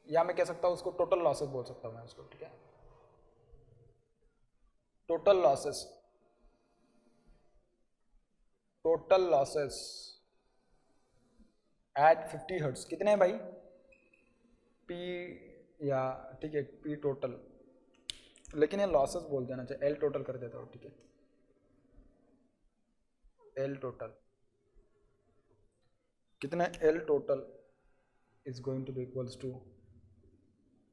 या मैं कह सकता हूँ उसको टोटल लॉसेस बोल सकता हूँ मैं उसको, ठीक है। टोटल लॉसेस एट 50 हर्ट्ज कितने हैं भाई, P, या ठीक है P टोटल, लेकिन ये लॉसेस बोल देना चाहिए, L टोटल कर देता हूँ, ठीक है। L टोटल कितने, L total is going to be equals to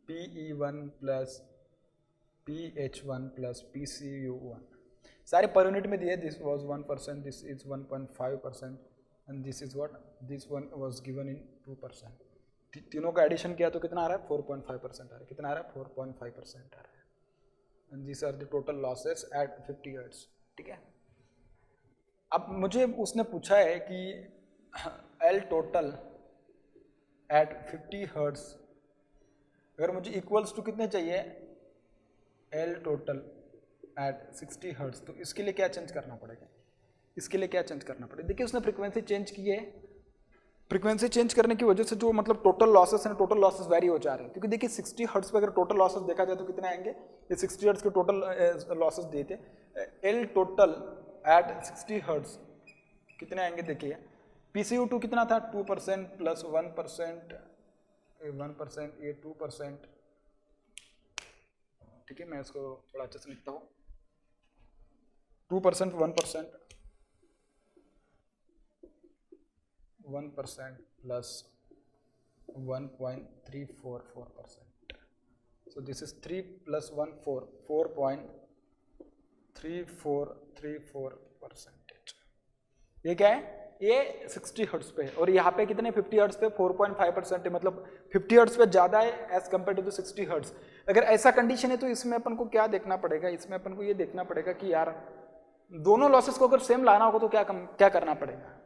PE1 plus PH1 plus PCU1, सारे पर यूनिट में दिए, this was 1%, this is 1.5% and this is what, this one was given in 2%। तीनों का एडिशन किया तो कितना आ रहा है, 4.5% आ रहा है, कितना आ रहा है, 4.5% आ रहा है, and this are the total losses at 50 hertz, ठीक है। अब मुझे उसने पूछा है कि L टोटल एट 50 हर्ट्ज, अगर मुझे इक्वल्स टू कितने चाहिए, L टोटल एट 60 हर्ट्ज, तो इसके लिए क्या चेंज करना पड़ेगा, इसके लिए क्या चेंज करना पड़ेगा। देखिए उसने फ्रीक्वेंसी चेंज की है, फ्रीक्वेंसी चेंज करने की वजह से जो मतलब टोटल लॉसेस हैं, टोटल लॉसेस वेरी हो जा रहे हैं, क्योंकि देखिए 60 हर्ट्ज पे अगर टोटल लॉसेस देखा जाए तो कितने आएंगे, ये 60 हर्ट्ज के टोटल लॉसेस दिए थे, L टोटल एट 60 हर्ट्ज कितने आएंगे, देखिए PCU2 कितना था, 2% प्लस 1%, 1% ये 2%, ठीक है। मैं इसको थोड़ा अच्छे से लिखता हूँ, 2% 1%, 1% plus 1.344%, so this is 3 plus 1 4, 4.3434%। ये क्या है, ये 60 हर्ट्ज पे है और यहाँ पे कितने 50 हर्ट्ज पे 4.5% है, मतलब 50 हर्ट्ज पे ज़्यादा है एज कम्पेयर टू 60 हर्ट्ज। अगर ऐसा कंडीशन है तो इसमें अपन को क्या देखना पड़ेगा, इसमें अपन को ये देखना पड़ेगा कि यार दोनों लॉसेस को अगर सेम लाना होगा तो क्या करना पड़ेगा।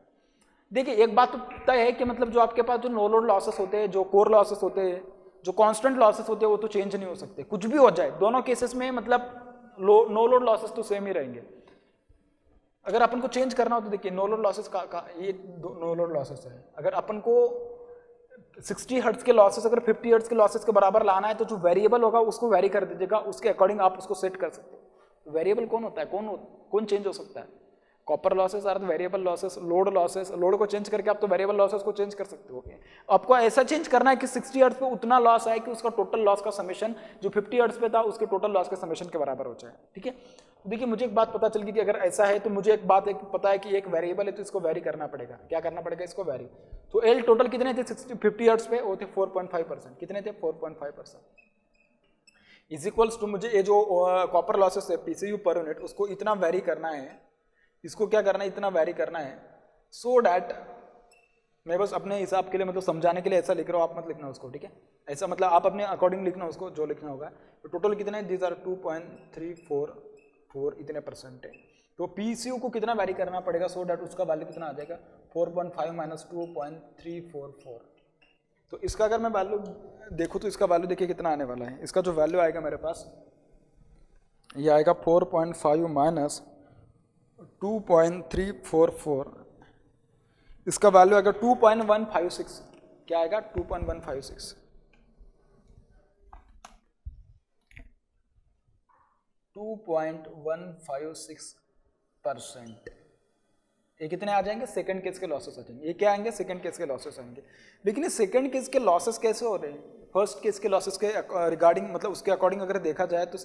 देखिए एक बात तो तय है कि मतलब जो आपके पास जो नो लोड लॉसेस होते हैं, जो कोर लॉसेस होते हैं, जो कांस्टेंट लॉसेस होते हैं, वो तो चेंज नहीं हो सकते, कुछ भी हो जाए दोनों केसेस में मतलब नो लोड लॉसेस तो सेम ही रहेंगे। अगर अपन को चेंज करना हो तो देखिए नो लोड लॉसेस का ये नो लोड लॉसेस है, अगर अपन को 60 हर्ट्ज के लॉसेस अगर 50 हर्ट्ज के लॉसेस के बराबर लाना है तो जो वेरिएबल होगा उसको वेरी कर दीजिएगा, उसके अकॉर्डिंग आप उसको सेट कर सकते हो। वेरिएबल कौन होता है, कौन चेंज हो सकता है, copper losses are variable losses, load losses, load को चेंज करके आप तो वेरिएबल लॉसेस को चेंज कर सकते हो। आपको ऐसा चेंज करना है कि 60 हर्ट्ज पे उतना लॉस आए कि उसका टोटल लॉस का समेशन जो 50 हर्ट्ज पे था उसके टोटल लॉस के समेशन के बराबर हो जाए। ठीक है, तो देखिए मुझे एक बात पता चल गई कि अगर ऐसा है तो मुझे एक बात पता है कि एक वेरिएबल है तो इसको वेरी करना पड़ेगा। क्या करना पड़ेगा, इसको वेरी। तो एल टोटल कितने थे 50 हर्ट्ज पे, वो थे 4.5%। कितने थे 4.5%। इज इक्वल्स टू मुझे ये जो कॉपर लॉसेस है पीसीयू पर यूनिट उसको इतना वेरी करना है, इसको क्या करना है, इतना वेरी करना है सो डैट मैं बस अपने हिसाब के लिए मतलब समझाने के लिए ऐसा लिख रहा हूँ, आप मत लिखना उसको। ठीक है, ऐसा मतलब आप अपने अकॉर्डिंग लिखना उसको जो लिखना होगा। तो टोटल कितने, दीज आर 2.344 इतने परसेंट है। तो पीसीयू को कितना वेरी करना पड़ेगा सो डैट उसका वैल्यू कितना आ जाएगा 4.5 माइनस 2.344। तो इसका अगर मैं वैल्यू देखूँ तो इसका वैल्यू देखिए कितना आने वाला है। इसका जो वैल्यू आएगा मेरे पास ये आएगा 4.5 माइनस 2.344, इसका वैल्यू आएगा 2.156। क्या आएगा 2.156। 2.156%। ये कितने आ जाएंगे, सेकंड केस के लॉसेस आ जाएंगे। ये क्या आएंगे, सेकंड केस के लॉसेस आएंगे। लेकिन ये सेकंड केस के लॉसेस कैसे हो रहे हैं, फर्स्ट केस के लॉसेस के रिगार्डिंग मतलब उसके अकॉर्डिंग अगर देखा जाए तो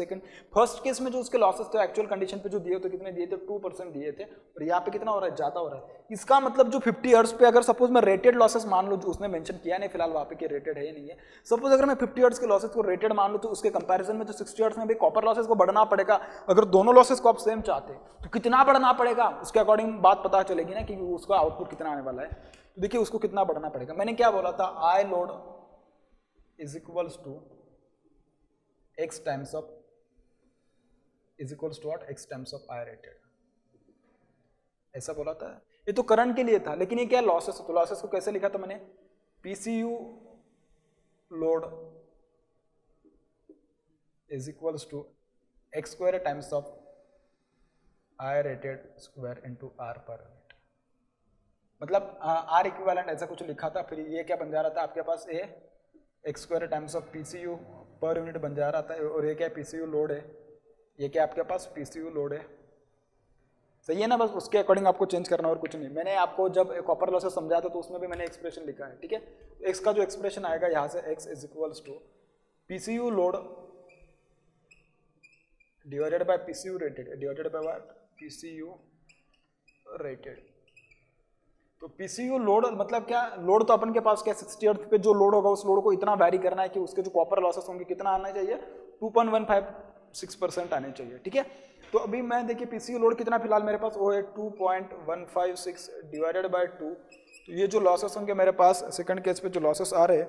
फर्स्ट केस में जो उसके लॉसेस थे एक्चुअल कंडीशन पे जो दिए तो कितने दिए थे 2% दिए थे, और यहाँ पे कितना हो रहा है, ज्यादा हो रहा है। इसका मतलब जो 50 हर्ट्ज पे अगर सपोज मैं रेटेड लॉसेस मान लो, जो उसने मेंशन किया नहीं फिलहाल वहाँ पे कि रेटेड है या नहीं है, सपोज अगर मैं 50 हर्ट्ज के लॉसेस को रेटेड मान लो तो उसके कंपैरिजन में तो 60 हर्ट्ज में भी कॉपर लॉसेस को बढ़ना पड़ेगा। अगर दोनों लॉसेस को आप सेम चाहते तो कितना बढ़ना पड़ेगा, उसके अकॉर्डिंग बात पता चलेगी ना कि उसका आउटपुट कितना आने वाला है। तो देखिए उसको कितना बढ़ना पड़ेगा, मैंने क्या बोला था, आई load is equals to x times of is equals to what, x times of I rated, ऐसा बोला था। ये तो करंट के लिए था, लेकिन ये क्या लॉसेस, तो लॉसेस को कैसे लिखा था मैंने, PCU load is equals to x square times of I rated square into R per unit, मतलब R इक्विवेलेंट ऐसा कुछ लिखा था। फिर ये क्या बन जा रहा था आपके पास, a x square times of PCU per unit बन जा रहा था, और ये क्या पीसीयू लोड है, ये क्या आपके पास पीसीयू लोड है। सही है ना, बस उसके अकॉर्डिंग आपको चेंज करना और कुछ नहीं। मैंने आपको जब कॉपर लॉसेस समझाया था तो उसमें भी मैंने एक्सप्रेशन लिखा है। ठीक है, एक्स का जो एक्सप्रेशन आएगा यहाँ से x is equals to PCU load divided by PCU rated divided by what, PCU rated. तो पीसीयू लोड मतलब क्या, लोड तो अपन के पास क्या 60 हर्ट्ज पे जो लोड होगा उस लोड को इतना वैरी करना है कि उसके जो कॉपर लॉसेस होंगे कितना आना चाहिए, 2.156% आने चाहिए। ठीक है, तो अभी मैं देखिए पीसीयू लोड कितना फिलहाल मेरे पास वो है 2.156 डिवाइडेड बाय 2। तो ये जो लॉसेस होंगे मेरे पास सेकंड केस पे जो लॉसेस आ रहे हैं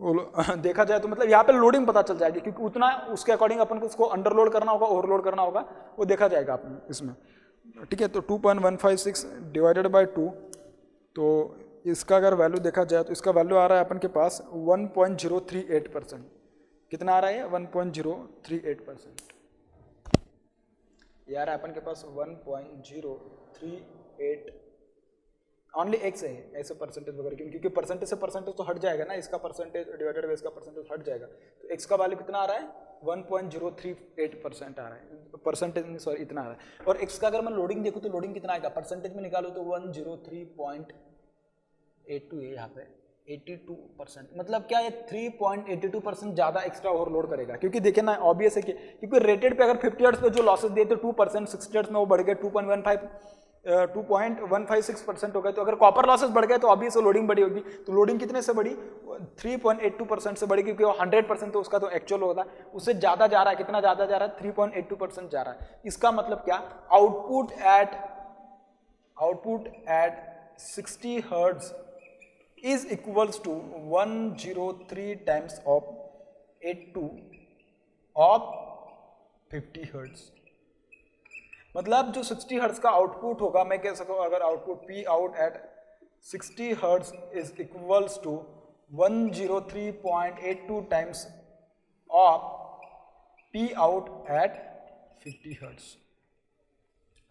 वो देखा जाए तो मतलब यहाँ पे लोडिंग पता चल जाएगी, क्योंकि उतना उसके अकॉर्डिंग अपन को उसको अंडरलोड करना होगा, ओवरलोड करना होगा, वो देखा जाएगा अपन इसमें। ठीक है, तो 2.156 डिवाइडेड बाय 2, तो इसका अगर वैल्यू देखा जाए तो इसका वैल्यू आ रहा है अपन के पास 1.038%। कितना आ रहा है 1.038%। ये आ रहा है अपन के पास 1.038, ओनली एक्स है, ऐसे परसेंटेज वगैरह क्योंकि परसेंटेज से परसेंटेज तो हट जाएगा ना, इसका परसेंटेज डिवाइडेड बाय इसका परसेंटेज हट जाएगा। तो एक्स का वैल्यू कितना आ रहा है 1.038% आ रहा है, परसेंटेज सॉरी इतना आ रहा है। और एक्स का अगर मैं लोडिंग देखूँ तो लोडिंग कितना आएगा, परसेंटेज में निकालो तो 103.82 है, यहाँ पे 82%, मतलब क्या ये 3.82% ज़्यादा एक्स्ट्रा ओवरलोड करेगा। क्योंकि देखिए ना ऑब्वियस है कि क्योंकि रेटेड पे अगर 50 हर्ट्ज पे जो लॉसेस दिए थे 2%, 60 हर्ट्ज में वो बढ़ गए 2.156% हो गए। तो अगर कॉपर लॉसेस बढ़ गए तो ऑब्वियस लोडिंग बढ़ी होगी। तो लोडिंग कितने से बढ़ी, 3.82% से बढ़ी, क्योंकि वो 100% तो उसका तो एक्चुअल होता है, उससे ज़्यादा जा रहा है। कितना ज़्यादा जा रहा है, 3.82% जा रहा है। इसका मतलब क्या, output at 60 hertz is equals to 103 times of 82 of 50 hertz. मतलब जो 60 हर्ट्ज का आउटपुट होगा, मैं कह सकूँ अगर output P out at 60 hertz is equals to 103.82 times of P out at 50 hertz.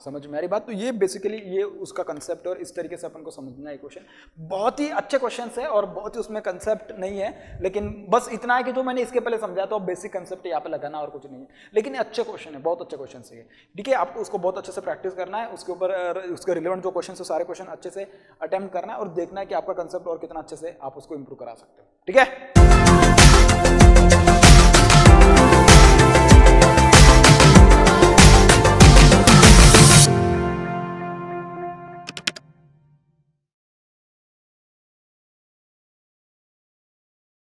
समझ में आ रही बात? तो ये बेसिकली ये उसका कंसेप्ट और इस तरीके से अपन को समझना है क्वेश्चन। बहुत ही अच्छे क्वेश्चन है और बहुत ही उसमें कंसेप्ट नहीं है, लेकिन बस इतना है कि जो मैंने इसके पहले समझाया तो बेसिक कंसेप्ट यहाँ पे लगाना और कुछ नहीं है, लेकिन अच्छे क्वेश्चन है, बहुत अच्छे क्वेश्चन है। ठीक है, आपको उसको बहुत अच्छे से प्रैक्टिस करना है, उसके ऊपर उसके रिलेवेंट जो क्वेश्चन है सारे क्वेश्चन अच्छे से अटेम्प्ट करना है और देखना है कि आपका कंसेप्ट और कितना अच्छे से आप उसको इंप्रूव करा सकते हो। ठीक है।